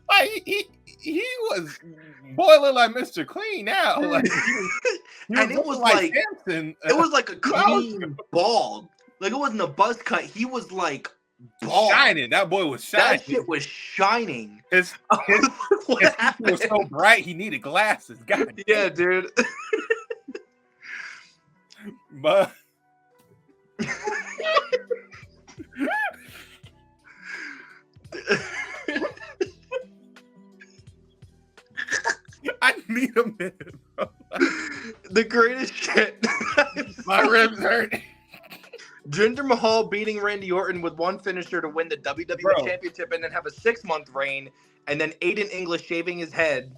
Like he was boiling like Mr. Clean now. Like, and it was like Samson. It was like a clean bald. Like, it wasn't a buzz cut. He was like bald. Shining. That boy was shining. That shit was shining. His was so bright he needed glasses. God yeah, dude. But I need a minute, bro. The greatest shit. My ribs hurt. Jinder Mahal beating Randy Orton with one finisher to win the WWE Championship and then have a 6-month reign, and then Aiden English shaving his head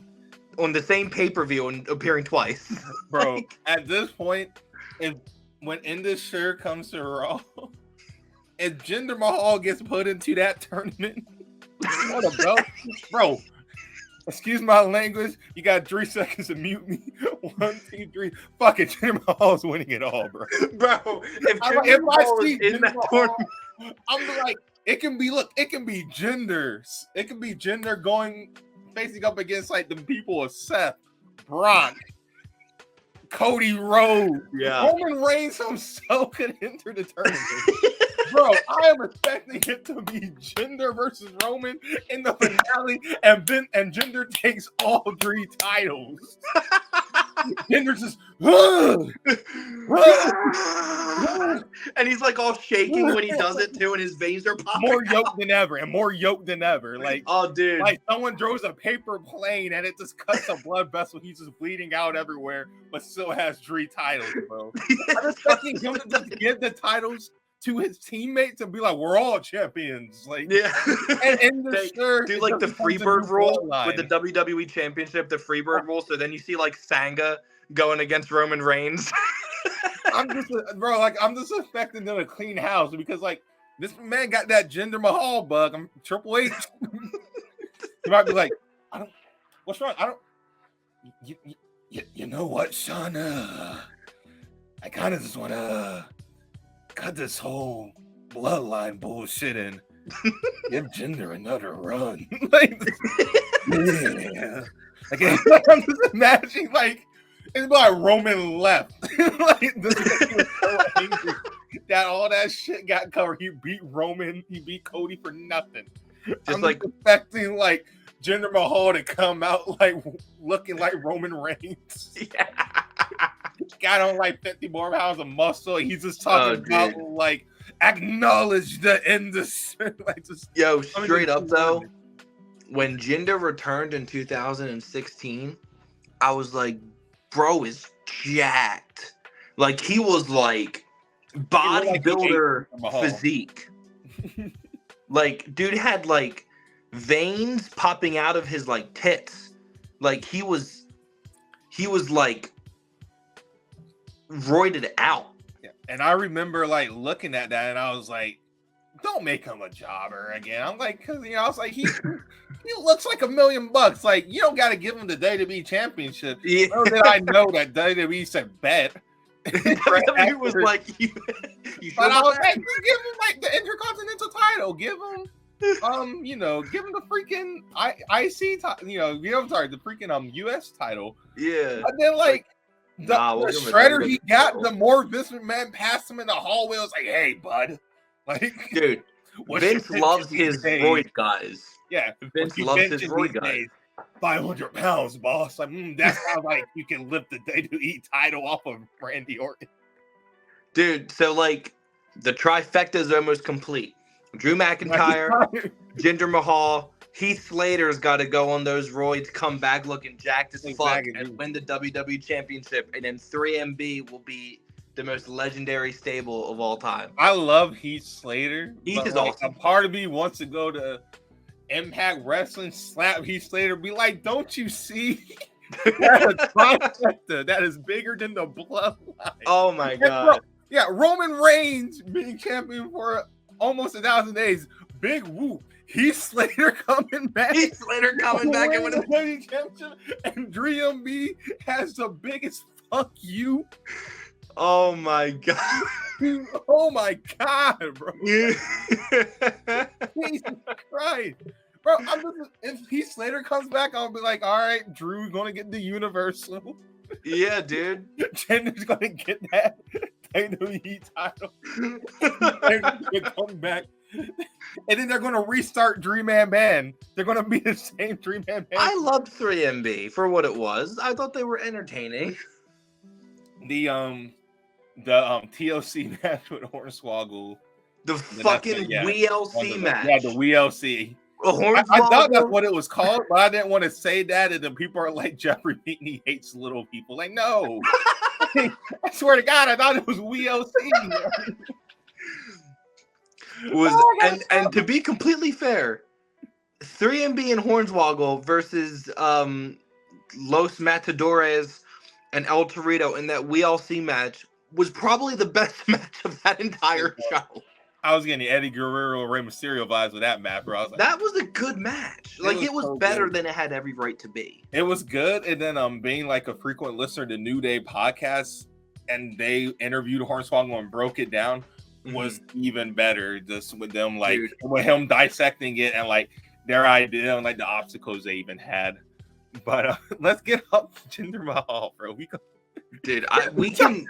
on the same pay-per-view and appearing twice. Bro, at this point, when Indus comes to Raw, if Jinder Mahal gets put into that tournament, what a belt, bro. Excuse my language. You got 3 seconds to mute me. 1, 2, 3. Fuck it. Jinder Mahal's winning it all, bro. Bro, if I see in that tournament, I'm like, it can be Jinder. It can be Jinder going facing up against like the people of Seth, Brock, Cody Rhodes. Yeah. Roman Reigns himself could enter the tournament. Bro, I am expecting it to be Jinder versus Roman in the finale, and Jinder takes all 3 titles. Jinder's just, and he's like all shaking when he does it too, and his veins are popping. More yoked than ever. Like, oh, dude, like someone throws a paper plane and it just cuts a blood vessel. He's just bleeding out everywhere, but still has 3 titles, bro. I'm expecting him to just give the titles to his teammates and be like, "We're all champions." Like, yeah, and do like the Freebird rule with the WWE Championship, the Freebird rule. So then you see like Sanga going against Roman Reigns. I'm just expecting them to clean house because like this man got that Jinder Mahal bug. I'm Triple H. He might be like, what's wrong? You know what, Sean? I kind of just want to cut this whole bloodline bullshit and give Jinder another run. Like, yeah. Like, I'm just imagining like it's like Roman left. Like this was so angry that all that shit got covered. He beat Roman, he beat Cody for nothing. I'm like expecting like Jinder Mahal to come out like looking like Roman Reigns. Yeah. Got on like 50 more pounds of muscle. He's just talking about like acknowledge the industry. Like just straight up though, when Jinder returned in 2016, I was like, bro is jacked. Like he was like bodybuilder physique. Like dude had like veins popping out of his like tits. Like he was like roided out. Yeah. And I remember like looking at that and I was like, don't make him a jobber again. I'm like, cause I was like, he looks like $1 million. Like, you don't gotta give him the WWE championship. Yeah. I know that WWE said bet. WWE was like, you but I was like, give him like the Intercontinental title. Give him give him the freaking IC title, the freaking US title. Yeah. And then like the shredder he got, the more Vince McMahon passed him in the hallway. I was like, hey, bud. Like, dude, Vince loves his roid guys. Yeah, Vince loves his roid guys. 500 pounds, boss. Like, that's how like you can lift the WWE title off of Randy Orton. Dude, so like the trifecta is almost complete. Drew McIntyre, Jinder Mahal, Heath Slater's got to go on those roids, come back looking jacked as fuck, and win the WWE Championship. And then 3MB will be the most legendary stable of all time. I love Heath Slater. Heath is awesome. A part of me wants to go to Impact Wrestling, slap Heath Slater, be like, don't you see? That is bigger than the bloodline. Oh my God. Yeah, Roman Reigns being champion for almost 1,000 days. Big whoop. Heath Slater coming back. Heath Slater coming back and winning the championship. And 3MB has the biggest fuck you. Oh my God. Dude, oh my God, bro. Jesus Christ. Bro, if Heath Slater comes back, I'll be like, all right, Drew's going to get the Universal. Yeah, dude. Jinder's going to get that WWE title. They're going to come back. And then they're going to restart Dream Man Band. They're going to be the same Dream Man Band. I loved 3MB for what it was. I thought they were entertaining. The TLC match with Hornswoggle. The fucking WLC match. Yeah, the WLC. I thought that's what it was called, but I didn't want to say that. And then people are like, Jeffrey Beatney hates little people. Like, no. I swear to God, I thought it was WLC. And to be completely fair, 3MB and Hornswoggle versus Los Matadores and El Torito in that WLC match was probably the best match of that entire show. I was getting Eddie Guerrero, Rey Mysterio vibes with that match, bro. I was like, that was a good match. It was so better than it had every right to be. It was good. And then being like a frequent listener to New Day podcasts, and they interviewed Hornswoggle and broke it down, was even better. Just with them, like, with him dissecting it and like their idea and like the obstacles they even had. But let's get up Jinder Mahal, bro. Dude, we can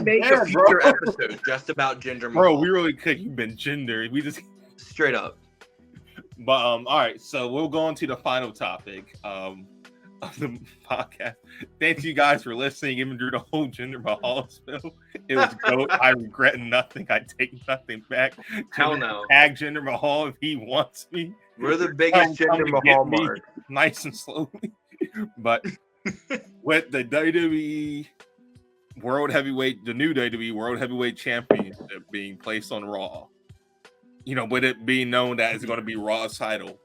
make a future episode just about Jinder Mahal. Bro, we really could. You've been Jinder. We just straight up. But all right, so we'll go on to the final topic of the podcast. Thank you guys for listening, even through the whole Jinder Mahal spill. It was dope. I regret nothing. I take nothing back. Hell no. Tag Jinder Mahal if he wants me. We're the biggest Jinder Mahal mark. Nice and slowly. But with the WWE World Heavyweight, the new WWE World Heavyweight Championship being placed on Raw, you know, with it being known that it's going to be Raw's title,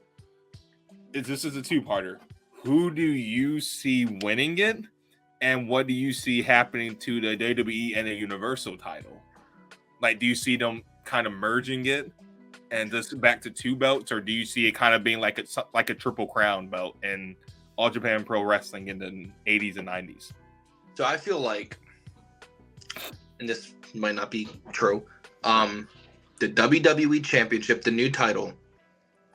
this is a two-parter. Who do you see winning it, and what do you see happening to the WWE and the Universal title? Like, do you see them kind of merging it and just back to two belts, or do you see it kind of being like a triple crown belt in All Japan Pro Wrestling in the 80s and 90s? So I feel like, and this might not be true, the WWE Championship, the new title,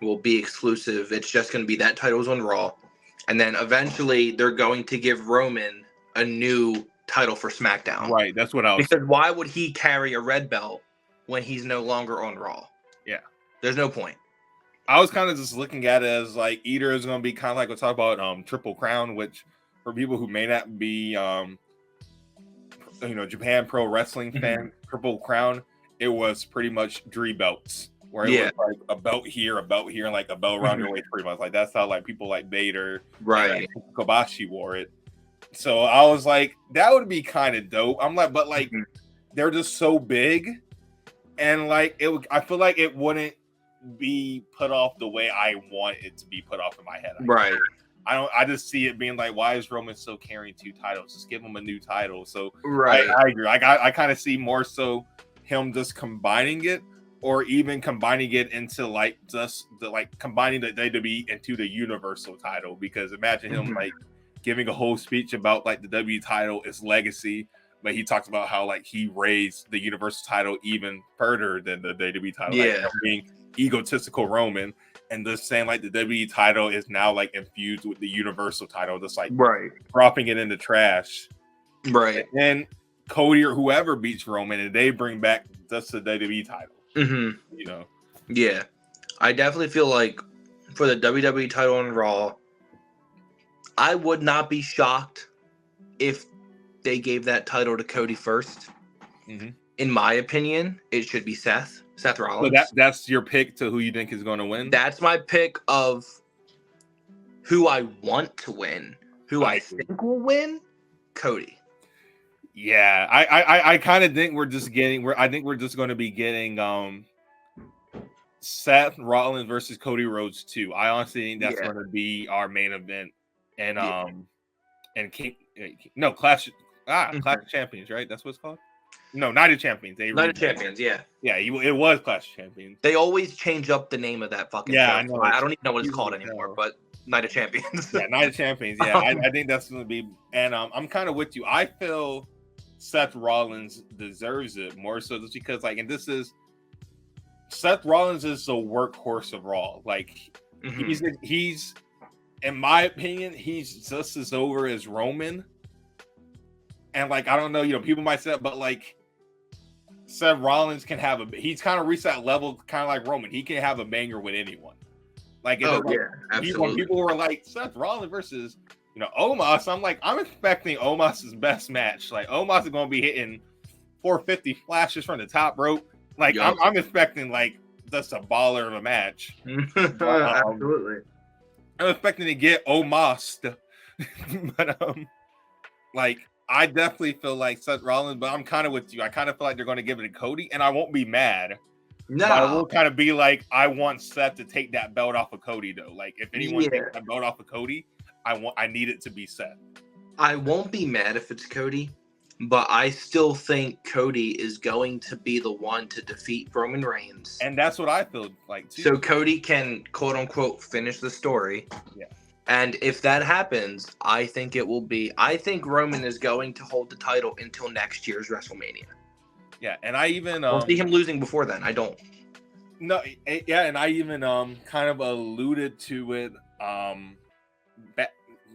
will be exclusive. It's just going to be that title's on Raw. And then eventually they're going to give Roman a new title for SmackDown. Right, that's what I was Because why would he carry a red belt when he's no longer on Raw? Yeah. There's no point. I was kind of just looking at it as like either is going to be kind of like we'll talk about Triple Crown, which for people who may not be Japan Pro Wrestling fan, Triple Crown, it was pretty much 3 belts. Where it was like a belt here, and like a belt around your waist, pretty much. Like that's how like people like Vader, right, and Kobashi wore it. So I was like, that would be kind of dope. I'm like, but like they're just so big, and like I feel like it wouldn't be put off the way I want it to be put off in my head. Right. I just see it being like, why is Roman still carrying 2 titles? Just give him a new title. So right, I agree. I kind of see more so him just combining it. Or even combining it into like just combining the WWE into the Universal title, because imagine him like giving a whole speech about like the W title, its legacy, but he talks about how like he raised the Universal title even further than the WWE title, like being egotistical Roman, and just saying like the WWE title is now like infused with the Universal title, just like dropping it in the trash, right? And Cody or whoever beats Roman, and they bring back just the WWE title. You know, yeah, I definitely feel like for the WWE title on Raw, I would not be shocked if they gave that title to Cody first. In my opinion, it should be Seth Rollins. So that's your pick to who you think is going to win? That's my pick of who I want to win. Who I think will win? Cody. Yeah, I kind of think we're just going to be getting Seth Rollins versus Cody Rhodes 2. I honestly think that's going to be our main event, and Clash of Champions, right? That's what it's called. No, Night of Champions. Night of Champions, yeah, it was Clash of Champions. They always change up the name of that fucking show. I know. I don't even know what it's called anymore, but Night of Champions. Night of Champions. Yeah, I think that's going to be, and I'm kind of with you. I feel Seth Rollins deserves it more so just because, like, and this is Seth Rollins is the workhorse of Raw. Like, he's in my opinion, he's just as over as Roman. And like, I don't know, people might say, but like, Seth Rollins can have he's kind of reached that level, kind of like Roman. He can have a banger with anyone. Like, absolutely. When people were like Seth Rollins versus Omos, I'm like, I'm expecting Omos's best match. Like, Omos is going to be hitting 450 flashes from the top rope. Like, I'm expecting like just a baller of a match. Absolutely. I'm expecting to get Omos, but like, I definitely feel like Seth Rollins, but I'm kind of with you. I kind of feel like they're going to give it to Cody, and I won't be mad. No, I will kind of be like, I want Seth to take that belt off of Cody, though. Like, if anyone takes that belt off of Cody, I need it to be Seth. I won't be mad if it's Cody, but I still think Cody is going to be the one to defeat Roman Reigns. And that's what I feel like, too. So Cody can, quote unquote, finish the story. Yeah. And if that happens, I think Roman is going to hold the title until next year's WrestleMania. Yeah, and I even I'll see him losing before then. I don't. No, yeah, and I even kind of alluded to it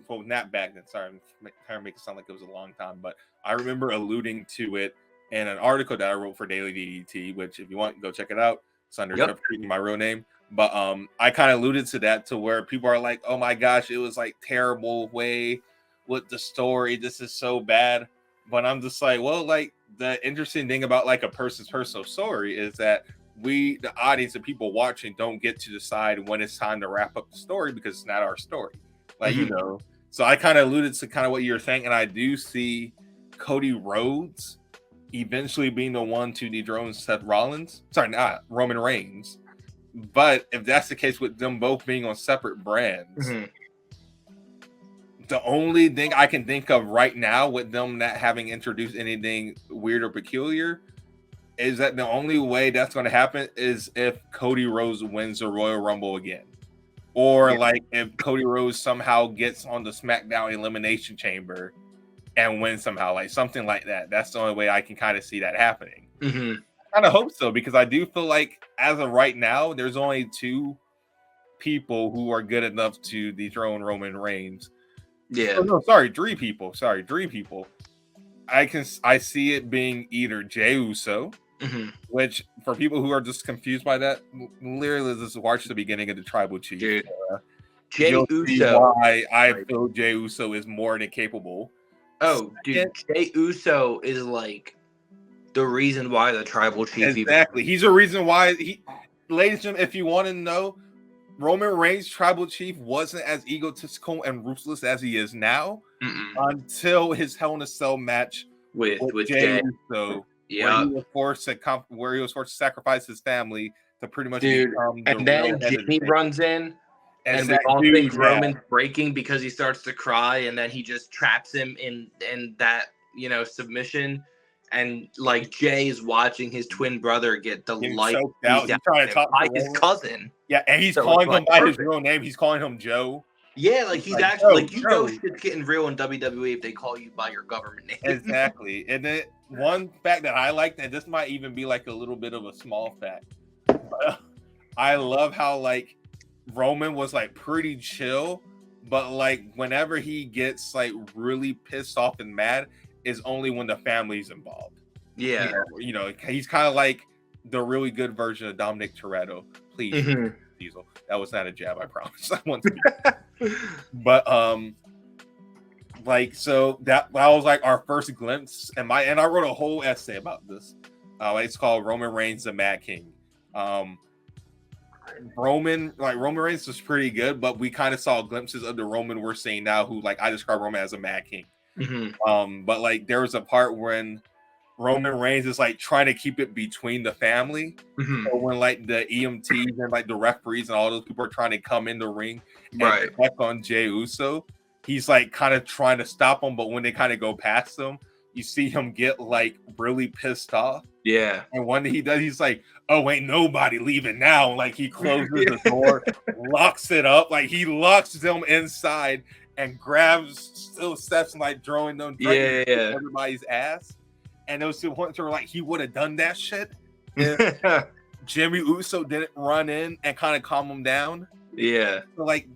well, not back then. Sorry, I'm trying to make it sound like it was a long time, but I remember alluding to it in an article that I wrote for Daily DDT, which if you want, go check it out. It's under Jeff Cretan, my real name. But I kind of alluded to that, to where people are like, oh my gosh, it was like terrible way with the story. This is so bad. But I'm just like, well, like the interesting thing about like a person's personal story is that we, the audience, and people watching, don't get to decide when it's time to wrap up the story, because it's not our story. Like, you know, so I kind of alluded to kind of what you're saying. And I do see Cody Rhodes eventually being the one to dethrone Seth Rollins. Sorry, not Roman Reigns. But if that's the case with them both being on separate brands, the only thing I can think of right now with them not having introduced anything weird or peculiar is that the only way that's going to happen is if Cody Rhodes wins the Royal Rumble again. Or like if Cody Rhodes somehow gets on the SmackDown Elimination Chamber and wins somehow, like something like that. That's the only way I can kind of see that happening. I kind of hope so, because I do feel like as of right now, there's only two people who are good enough to dethrone Roman Reigns. Yeah. Oh, no, sorry, three people. I see it being either Jey Uso, which for people who are just confused by that, literally just watch the beginning of the Tribal Chief. Dude, Jey Uso. Why I feel Jey Uso is more than capable. Oh, dude, Jey Uso is like the reason why the Tribal Chief. Exactly, he's a reason why ladies and gentlemen, if you want to know, Roman Reigns' Tribal Chief wasn't as egotistical and ruthless as he is now until his Hell in a Cell match with Jey Uso, where he was forced to sacrifice his family to pretty much become the and then Jimmy runs in, and we all think Roman's breaking because he starts to cry, and then he just traps him in that, you know, submission. And like Jay is watching his twin brother get the light out. He's trying to talk by his cousin. Yeah, and he's calling him by his real name. He's calling him Joe. Yeah, like he's actually like, you know, shit's getting real in WWE if they call you by your government name. Exactly. And then one fact that I like, and this might even be like a little bit of a small fact, but I love how like Roman was like pretty chill, but like whenever he gets like really pissed off and mad, is only when the family's involved. Yeah. You know, he's kind of like the really good version of Dominic Toretto. Please, Diesel. That was not a jab, I promise. I want to be. But like, so that was like our first glimpse, and I wrote a whole essay about this. It's called Roman Reigns the Mad King. Roman Reigns was pretty good, but we kind of saw glimpses of the Roman we're seeing now, who like I describe Roman as a Mad King. But like there was a part when Roman Reigns is like trying to keep it between the family. So when like the EMTs and like the referees and all those people are trying to come in the ring and check on Jey Uso, he's like kind of trying to stop them, but when they kind of go past him, you see him get like really pissed off. Yeah. And when he does, he's like, oh, ain't nobody leaving now. Like he closes the door, locks it up, like he locks them inside and grabs still steps and like throwing them everybody's ass. And those two points were like he would have done that shit. Jimmy Uso didn't run in and kind of calm him down. Yeah. So like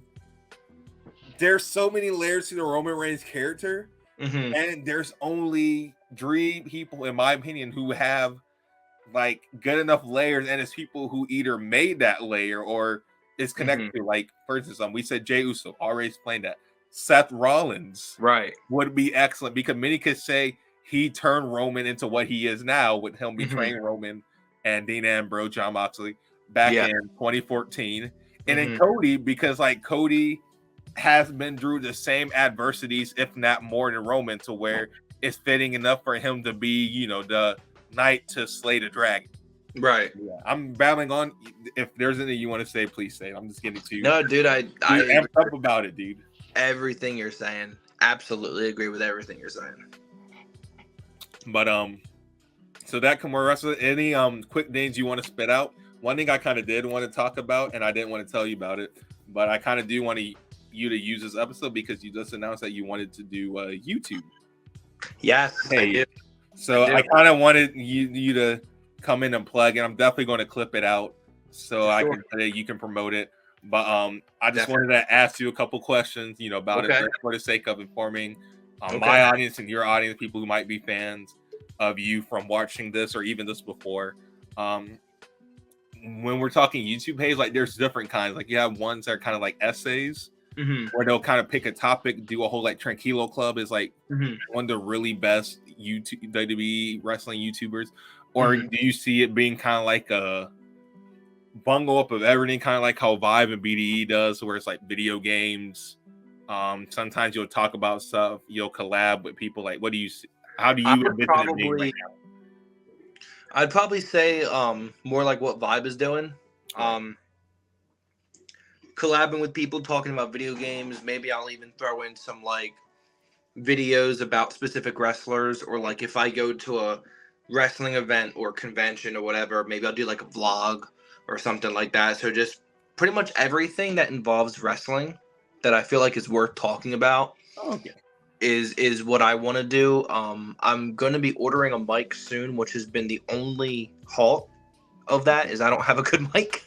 there's so many layers to the Roman Reigns character. And there's only 3 people, in my opinion, who have like good enough layers, and it's people who either made that layer or is connected to, like, for instance, we said Jey Uso, already explained that. Seth Rollins would be excellent, because many could say he turned Roman into what he is now with him betraying Roman and Dean Ambrose, John Moxley back in 2014. And then Cody, because like Cody has been through the same adversities, if not more than Roman, to where it's fitting enough for him to be, you know, the knight to slay the dragon. Right. Yeah, I'm babbling on. If there's anything you want to say, please say it. I'm just getting to you. No, dude, I amped up about it, dude. Everything you're saying. Absolutely agree with everything you're saying. But so that can more wrestle. Any quick things you want to spit out? One thing I kind of did want to talk about, and I didn't want to tell you about it, but I kind of do want you to use this episode because you just announced that you wanted to do YouTube. Yes, hey, I did. So I kind of wanted you to come in and plug, and I'm definitely going to clip it out so I can you can promote it. But I just wanted to ask you a couple questions, about it for the sake of informing my audience and your audience, people who might be fans of you from watching this or even this before. When we're talking YouTube page, like there's different kinds. Like you have ones that are kind of like essays, where they'll kind of pick a topic, do a whole like Tranquilo Club is like one of the really best YouTube WWE wrestling YouTubers. Or do you see it being kind of like a bungle up of everything, kind of like how Vibe and BDE does, where it's like video games? Sometimes you'll talk about stuff, you'll collab with people. Like, what do you see? How do you envision it being right now? I'd probably say more like what Vibe is doing. Collabing with people talking about video games. Maybe I'll even throw in some like videos about specific wrestlers, or like if I go to a wrestling event or convention or whatever, maybe I'll do like a vlog or something like that. So just pretty much everything that involves wrestling that I feel like is worth talking about is what I want to do. I'm going to be ordering a mic soon, which has been the only halt of that is I don't have a good mic.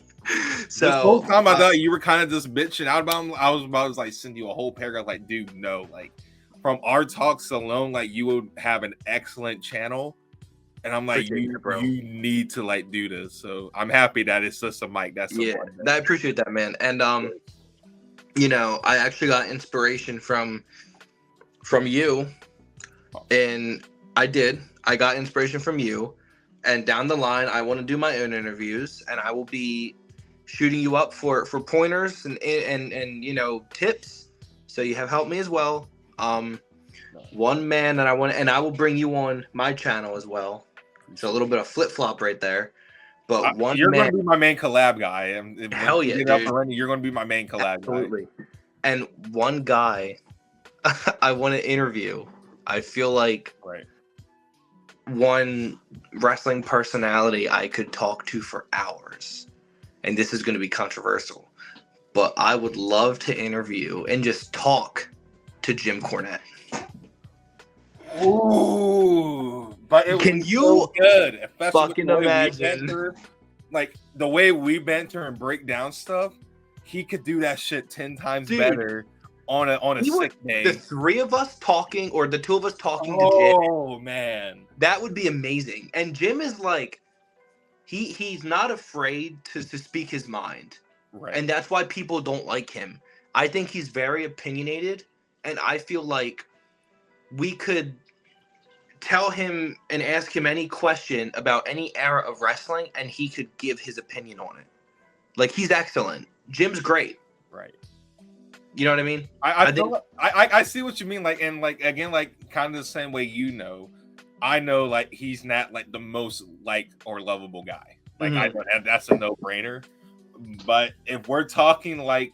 So this whole time I thought you were kind of just bitching out about them. I was about to like send you a whole paragraph like, dude, no, like from our talks alone, like you would have an excellent channel. And I'm like, you need to like do this. So I'm happy that it's just a mic. That's I appreciate that, man. And I actually got inspiration from you, and I got inspiration from you. And down the line, I want to do my own interviews, and I will be shooting you up for pointers and tips. So you have helped me as well. One man that I want, and I will bring you on my channel as well. So a little bit of flip flop right there, but you're going to be my main collab guy. Hell yeah, dude. You're going to be my main collab Absolutely. Guy. And one guy I want to interview. I feel like one wrestling personality I could talk to for hours, and this is going to be controversial, but I would love to interview and just talk to Jim Cornette. Ooh, but it can was you so good. Especially fucking imagine like the way we banter and break down stuff? He could do that shit 10 times better on a sick day. The three of us talking, or the two of us talking to Jim. Oh man, that would be amazing. And Jim is like, he's not afraid to speak his mind, and that's why people don't like him. I think he's very opinionated, and I feel like we could tell him and ask him any question about any era of wrestling, and he could give his opinion on it. Like, he's excellent. Jim's great. Right. You know what I mean? I see what you mean. Like, and like, again, like kind of the same way, I know like he's not like the most liked or lovable guy. Like I know that's a no-brainer. But if we're talking like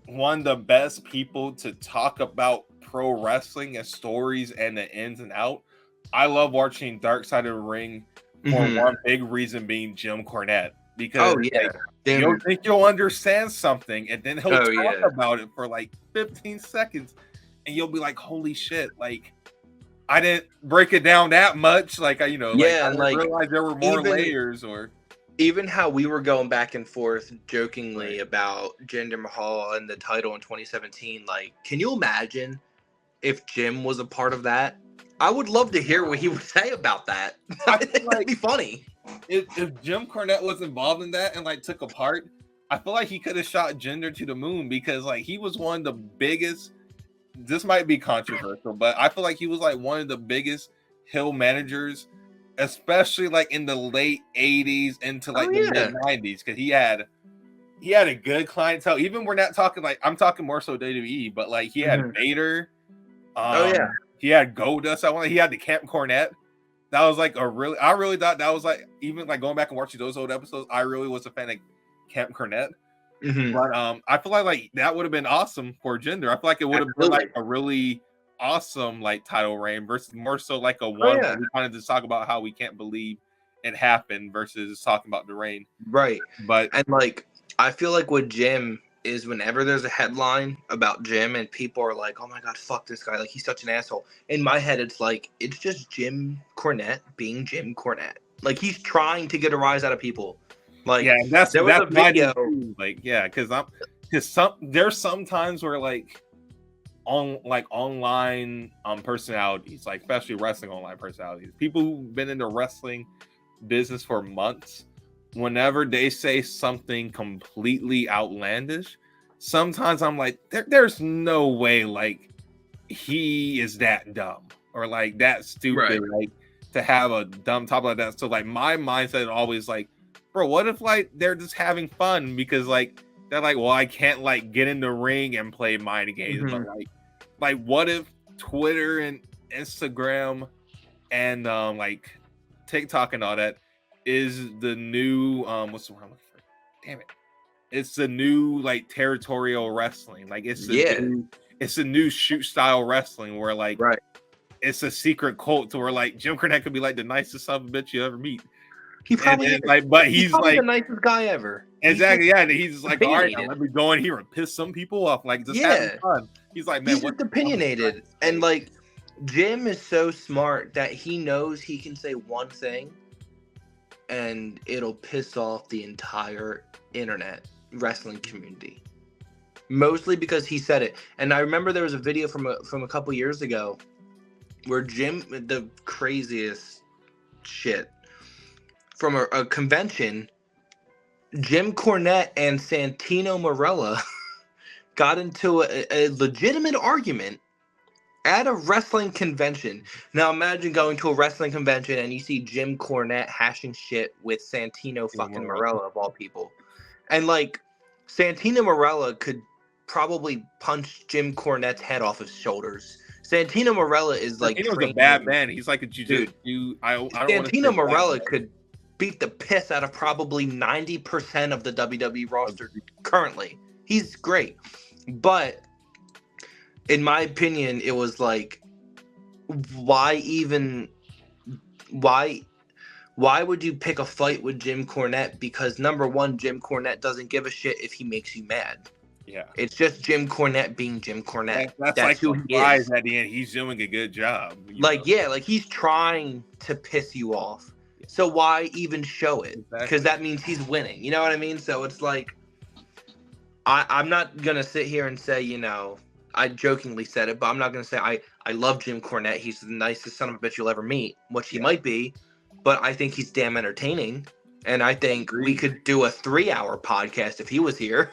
one of the best people to talk about pro wrestling and stories and the ins and out, I love watching Dark Side of the Ring for one big reason being Jim Cornette. Because you don't think you'll understand something, and then he'll talk about it for like 15 seconds, and you'll be like, holy shit, like I didn't break it down that much. Like, I didn't realize there were more layers, or even how we were going back and forth jokingly about Jinder Mahal and the title in 2017. Like, can you imagine if Jim was a part of that? I would love to hear what he would say about that. That'd be funny. If Jim Cornette was involved in that and like took a part, I feel like he could have shot Jinder to the moon, because like he was one of the biggest. This might be controversial, but I feel like he was like one of the biggest heel managers, especially like in the late 80s into like the mid 90s, because he had a good clientele. Even we're not talking like, I'm talking more so WWE, but like he had Vader. He had Goldust. He had the Camp Cornette. That was like I really thought that was like, even like going back and watching those old episodes, I really was a fan of Camp Cornette. But I feel like that would have been awesome for Jinder. I feel like it would have been like a really awesome like title reign versus more so like a one where we kind of just talk about how we can't believe it happened versus talking about the reign. Right. But and like I feel like with Jim is whenever there's a headline about Jim and people are like, oh my god, fuck this guy, like he's such an asshole. In my head, it's like, it's just Jim Cornette being Jim Cornette. Like, he's trying to get a rise out of people. Like, yeah, that's there was a video. Like, yeah, because there's some times where like online personalities, like especially wrestling online personalities, people who've been in the wrestling business for months, whenever they say something completely outlandish, sometimes I'm like, there's no way like he is that dumb or like that stupid, Right. like to have a dumb topic like that. So like my mindset is always like, bro, what if like they're just having fun because like they're like, well, I can't like get in the ring and play mind games, but like what if Twitter and Instagram and like TikTok and all that is the new what's the word I'm looking for? Damn it. It's the new like territorial wrestling. Like it's the new shoot style wrestling where like it's a secret cult to where like Jim Cornette could be like the nicest son of a bitch you ever meet. He probably is. Like, but he's like the nicest guy ever. Exactly, yeah. He's just like, all right, now let me go in here and piss some people off. Like, just having fun. He's like, man, he's just opinionated. And like, Jim is so smart that he knows he can say one thing and it'll piss off the entire internet wrestling community. Mostly because he said it. And I remember there was a video from a couple years ago where Jim, the craziest shit, from a convention, Jim Cornette and Santino Marella got into a legitimate argument at a wrestling convention. Now imagine going to a wrestling convention and you see Jim Cornette hashing shit with Santino fucking Marella of all people. And like, Santino Marella could probably punch Jim Cornette's head off his shoulders. Santino Marella is like... Santino's a bad man. He's like a jiu-jitsu. Santino Marella could beat the piss out of probably 90% of the WWE roster currently. He's great. But in my opinion, it was like, why would you pick a fight with Jim Cornette? Because number one, Jim Cornette doesn't give a shit if he makes you mad. Yeah. It's just Jim Cornette being Jim Cornette. That's like who he is. At the end, he's doing a good job. Like he's trying to piss you off. So why even show it? Because that means he's winning. You know what I mean? So it's like, I'm not going to sit here and say, you know, I jokingly said it, but I'm not going to say I love Jim Cornette. He's the nicest son of a bitch you'll ever meet, which he might be. But I think he's damn entertaining. And I think we could do a 3-hour podcast if he was here.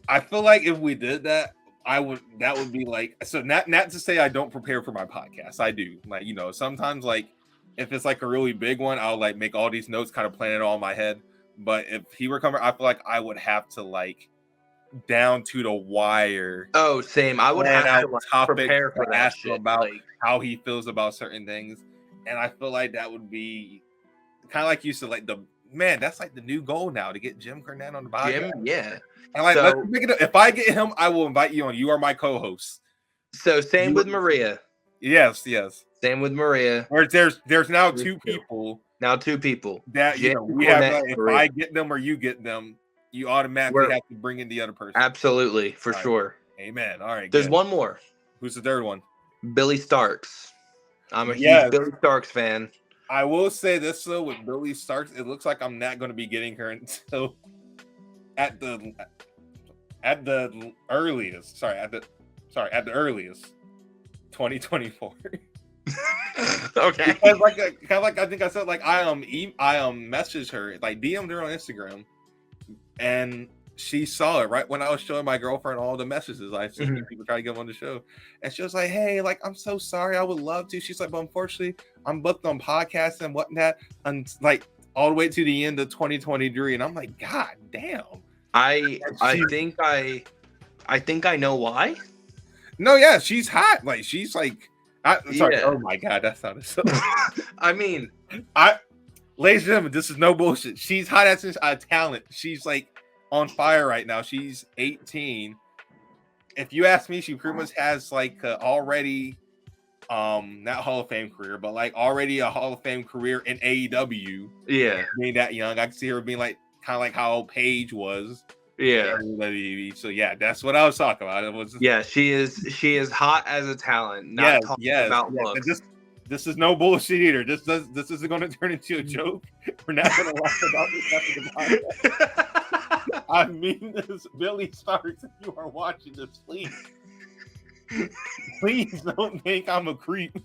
I feel like if we did that, that would be like, so not to say I don't prepare for my podcast. I do. Like, you know, sometimes like, if it's like a really big one, I'll like make all these notes, kind of plan it all in my head. But if he were coming, I feel like I would have to like down to the wire. Oh, same. I would have to like, prepare for that ask shit. Him about like, how he feels about certain things, and I feel like that would be kind of like you said, like that's like the new goal now to get Jim Cornette on the podcast. Jim, yeah. And like, let's make it up. If I get him, I will invite you on. You are my co-host. So same with Maria. Yes. Same with Maria. Or there's now two people. Now two people. That you know, we have. Like, if I get them or you get them, you automatically have to bring in the other person. Absolutely, for sure. Amen. All right. There's one more. Who's the third one? Billy Starks. I'm a huge Billy Starks fan. I will say this though, with Billy Starks, it looks like I'm not going to be getting her until at the earliest. At the earliest, 2024. Okay. Because like I think I said, like I messaged her, like DM'd her on Instagram, and she saw it right when I was showing my girlfriend all the messages I seen people try to get on the show, and she was like, "Hey, like I'm so sorry, I would love to." She's like, "But unfortunately, I'm booked on podcasts and whatnot, and like all the way to the end of 2023." And I'm like, "God damn!" I think I know why. No, yeah, she's hot. Like she's like. Oh my god, that sounded so. I mean, ladies and gentlemen, this is no bullshit. She's hot as a talent. She's like on fire right now. She's 18. If you ask me, she pretty much has like already, not Hall of Fame career, but like already a Hall of Fame career in AEW. Yeah, being that young, I can see her being like kind of like how Paige was. Yeah. So yeah, that's what I was talking about. It was she is hot as a talent. Not talking about looks. this is no bullshit either. This isn't going to turn into a joke. We're not going to laugh about this after the podcast. I mean this, Billy Starks. If you are watching this, please don't think I'm a creep.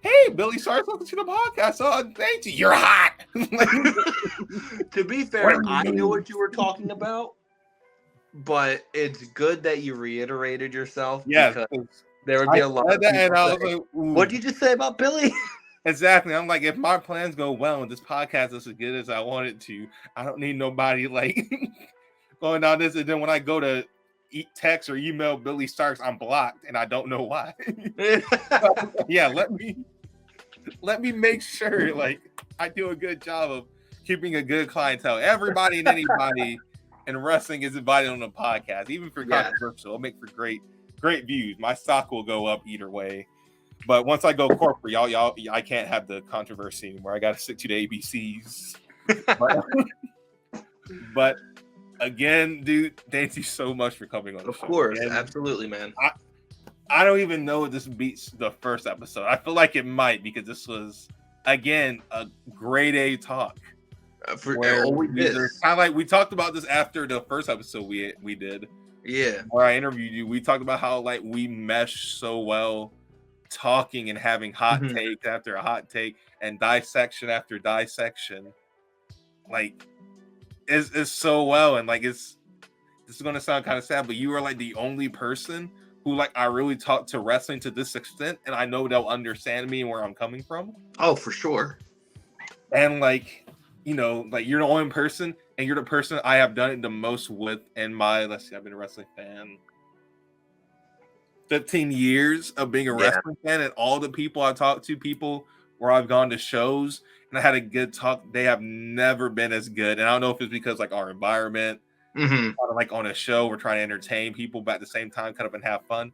Hey, Billy Starks, welcome to the podcast. Oh, thank you. You're hot. To be fair, I knew what you were talking about, but it's good that you reiterated yourself. Yeah, there would be a lot of people and I was saying, like, what did you just say about Billy? Exactly. I'm like, if my plans go well and this podcast is as good as I want it to, I don't need nobody like going on this. And then when I go to text or email Billy Starks, I'm blocked and I don't know why. Yeah, let me make sure like I do a good job of keeping a good clientele. Everybody and anybody in wrestling is invited on the podcast, even for controversial. It'll make for great views. My stock will go up either way. But once I go corporate, y'all, I can't have the controversy anymore. I got to stick to the ABCs. But again, dude, thank you so much for coming on the show. Of course, again, absolutely, man. I don't even know if this beats the first episode. I feel like it might because this was, again, a grade A talk. Kind of like we talked about this after the first episode we did. Yeah. Where I interviewed you. We talked about how like we mesh so well, talking and having hot take after a hot take and dissection after dissection. Like it's so well, and like this is gonna sound kind of sad, but you are like the only person who like I really talk to wrestling to this extent, and I know they'll understand me and where I'm coming from. Oh, for sure. And like, you know, like you're the only person, and you're the person I have done it the most with in my, let's see, I've been a wrestling fan 15 years of being a wrestling fan, and all the people I talked to, people where I've gone to shows and I had a good talk, they have never been as good. And I don't know if it's because like our environment, kind of like on a show, we're trying to entertain people, but at the same time, kind of and have fun.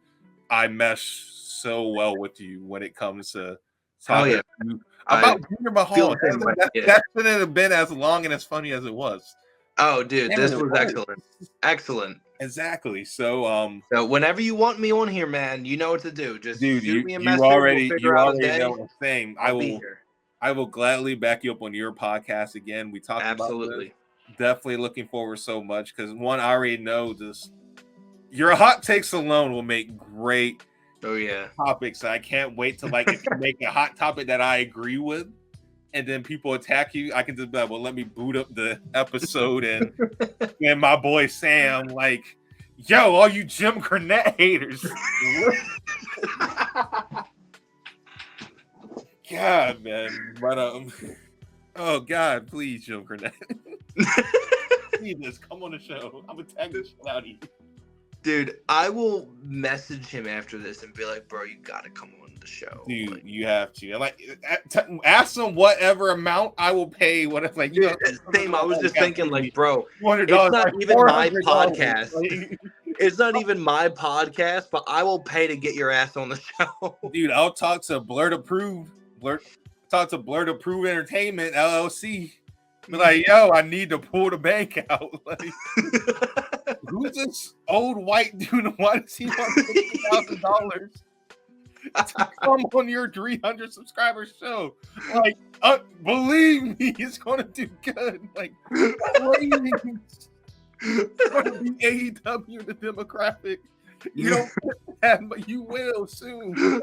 I mesh so well with you when it comes to talking to you about Jinder Mahal. That shouldn't have been as long and as funny as it was. Oh, dude, this was excellent. Excellent. Exactly. So whenever you want me on here, man, you know what to do. Just shoot me a message. You already know the same. I will gladly back you up on your podcast again. We talked about this. Definitely looking forward so much because one, I already know this. Your hot takes alone will make great topics. I can't wait to like if you make a hot topic that I agree with, and then people attack you, I can just be like, well, let me boot up the episode and my boy Sam like, yo, all you Jim Cornette haters. God, man. But oh God, please, Jim Cornette. Please, come on the show. I'm gonna tag the shit out of you. Dude, I will message him after this and be like, bro, you gotta come on the show. Dude, like, you have to. Like, ask him whatever amount I will pay. Whatever, like, you know. Same. I was just thinking, like, bro, it's not even my podcast. It's not even my podcast, but I will pay to get your ass on the show. Dude, I'll talk to Blur Approved Entertainment LLC. Be like, yo, I need to pull the bank out. Like, who's this old white dude? Why does he want $50,000 to come on your 300 subscriber show? Like, believe me, it's gonna do good. Like, ratings. It's gonna be AEW the demographic. You don't get that, but you will soon.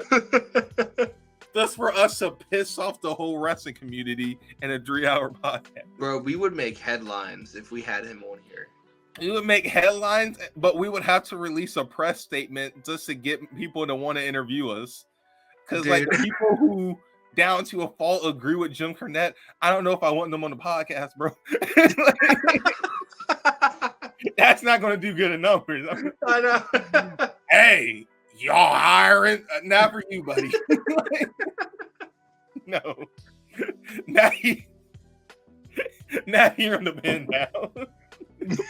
Just for us to piss off the whole wrestling community in a 3-hour podcast. Bro, we would make headlines if we had him on here. We would make headlines, but we would have to release a press statement just to get people to want to interview us. Because like the people who down to a fault agree with Jim Cornette, I don't know if I want them on the podcast, bro. That's not going to do good in numbers. I know. Hey, y'all hiring? Not for you, buddy. No. Now you're in the bin now.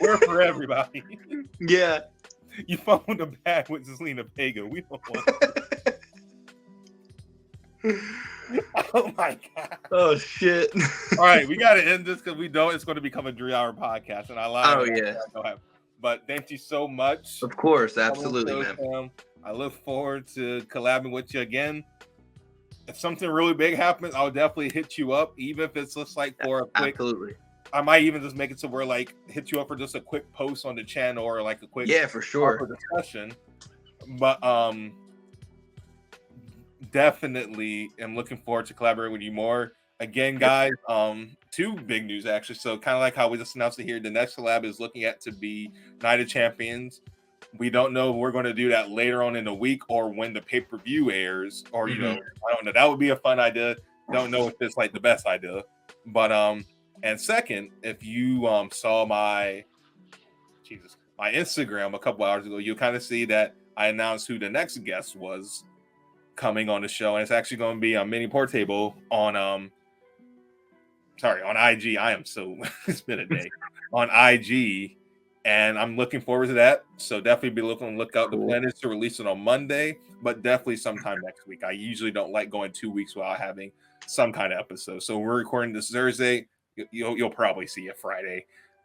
We're for everybody. Yeah. You phoned the bag with Zelina Vega. We don't want Oh my God. Oh shit. All right, we got to end this because we know it's going to become a 3-hour podcast. And I lied. Oh, yeah. But thank you so much. Of course. Absolutely, man. I look forward to collabing with you again. if something really big happens, I'll definitely hit you up, even if it's just like for a quick. Absolutely. I might even just make it so we're like hit you up for just a quick post on the channel or like a quick for sure discussion. But definitely am looking forward to collaborating with you more. Again, guys, two big news actually. So kind of like how we just announced it here, the next collab is looking at to be Night of Champions. We don't know if we're going to do that later on in the week or when the pay-per-view airs, or I don't know. That would be a fun idea. Don't know if it's like the best idea, but and second, if you saw my Instagram a couple hours ago, you'll kind of see that I announced who the next guest was coming on the show, and it's actually going to be a mini portable on on IG. I am so it's been a day on IG. And I'm looking forward to that. So definitely be look out. The plan is to release it on Monday, but definitely sometime next week. I usually don't like going 2 weeks without having some kind of episode. So we're recording this Thursday. You'll probably see it Friday.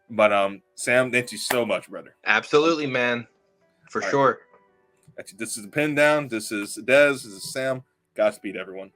But Sam, thank you so much, brother. Absolutely, man. For sure. This is the Pin Down. This is DeZ. This is Sam. Godspeed, everyone.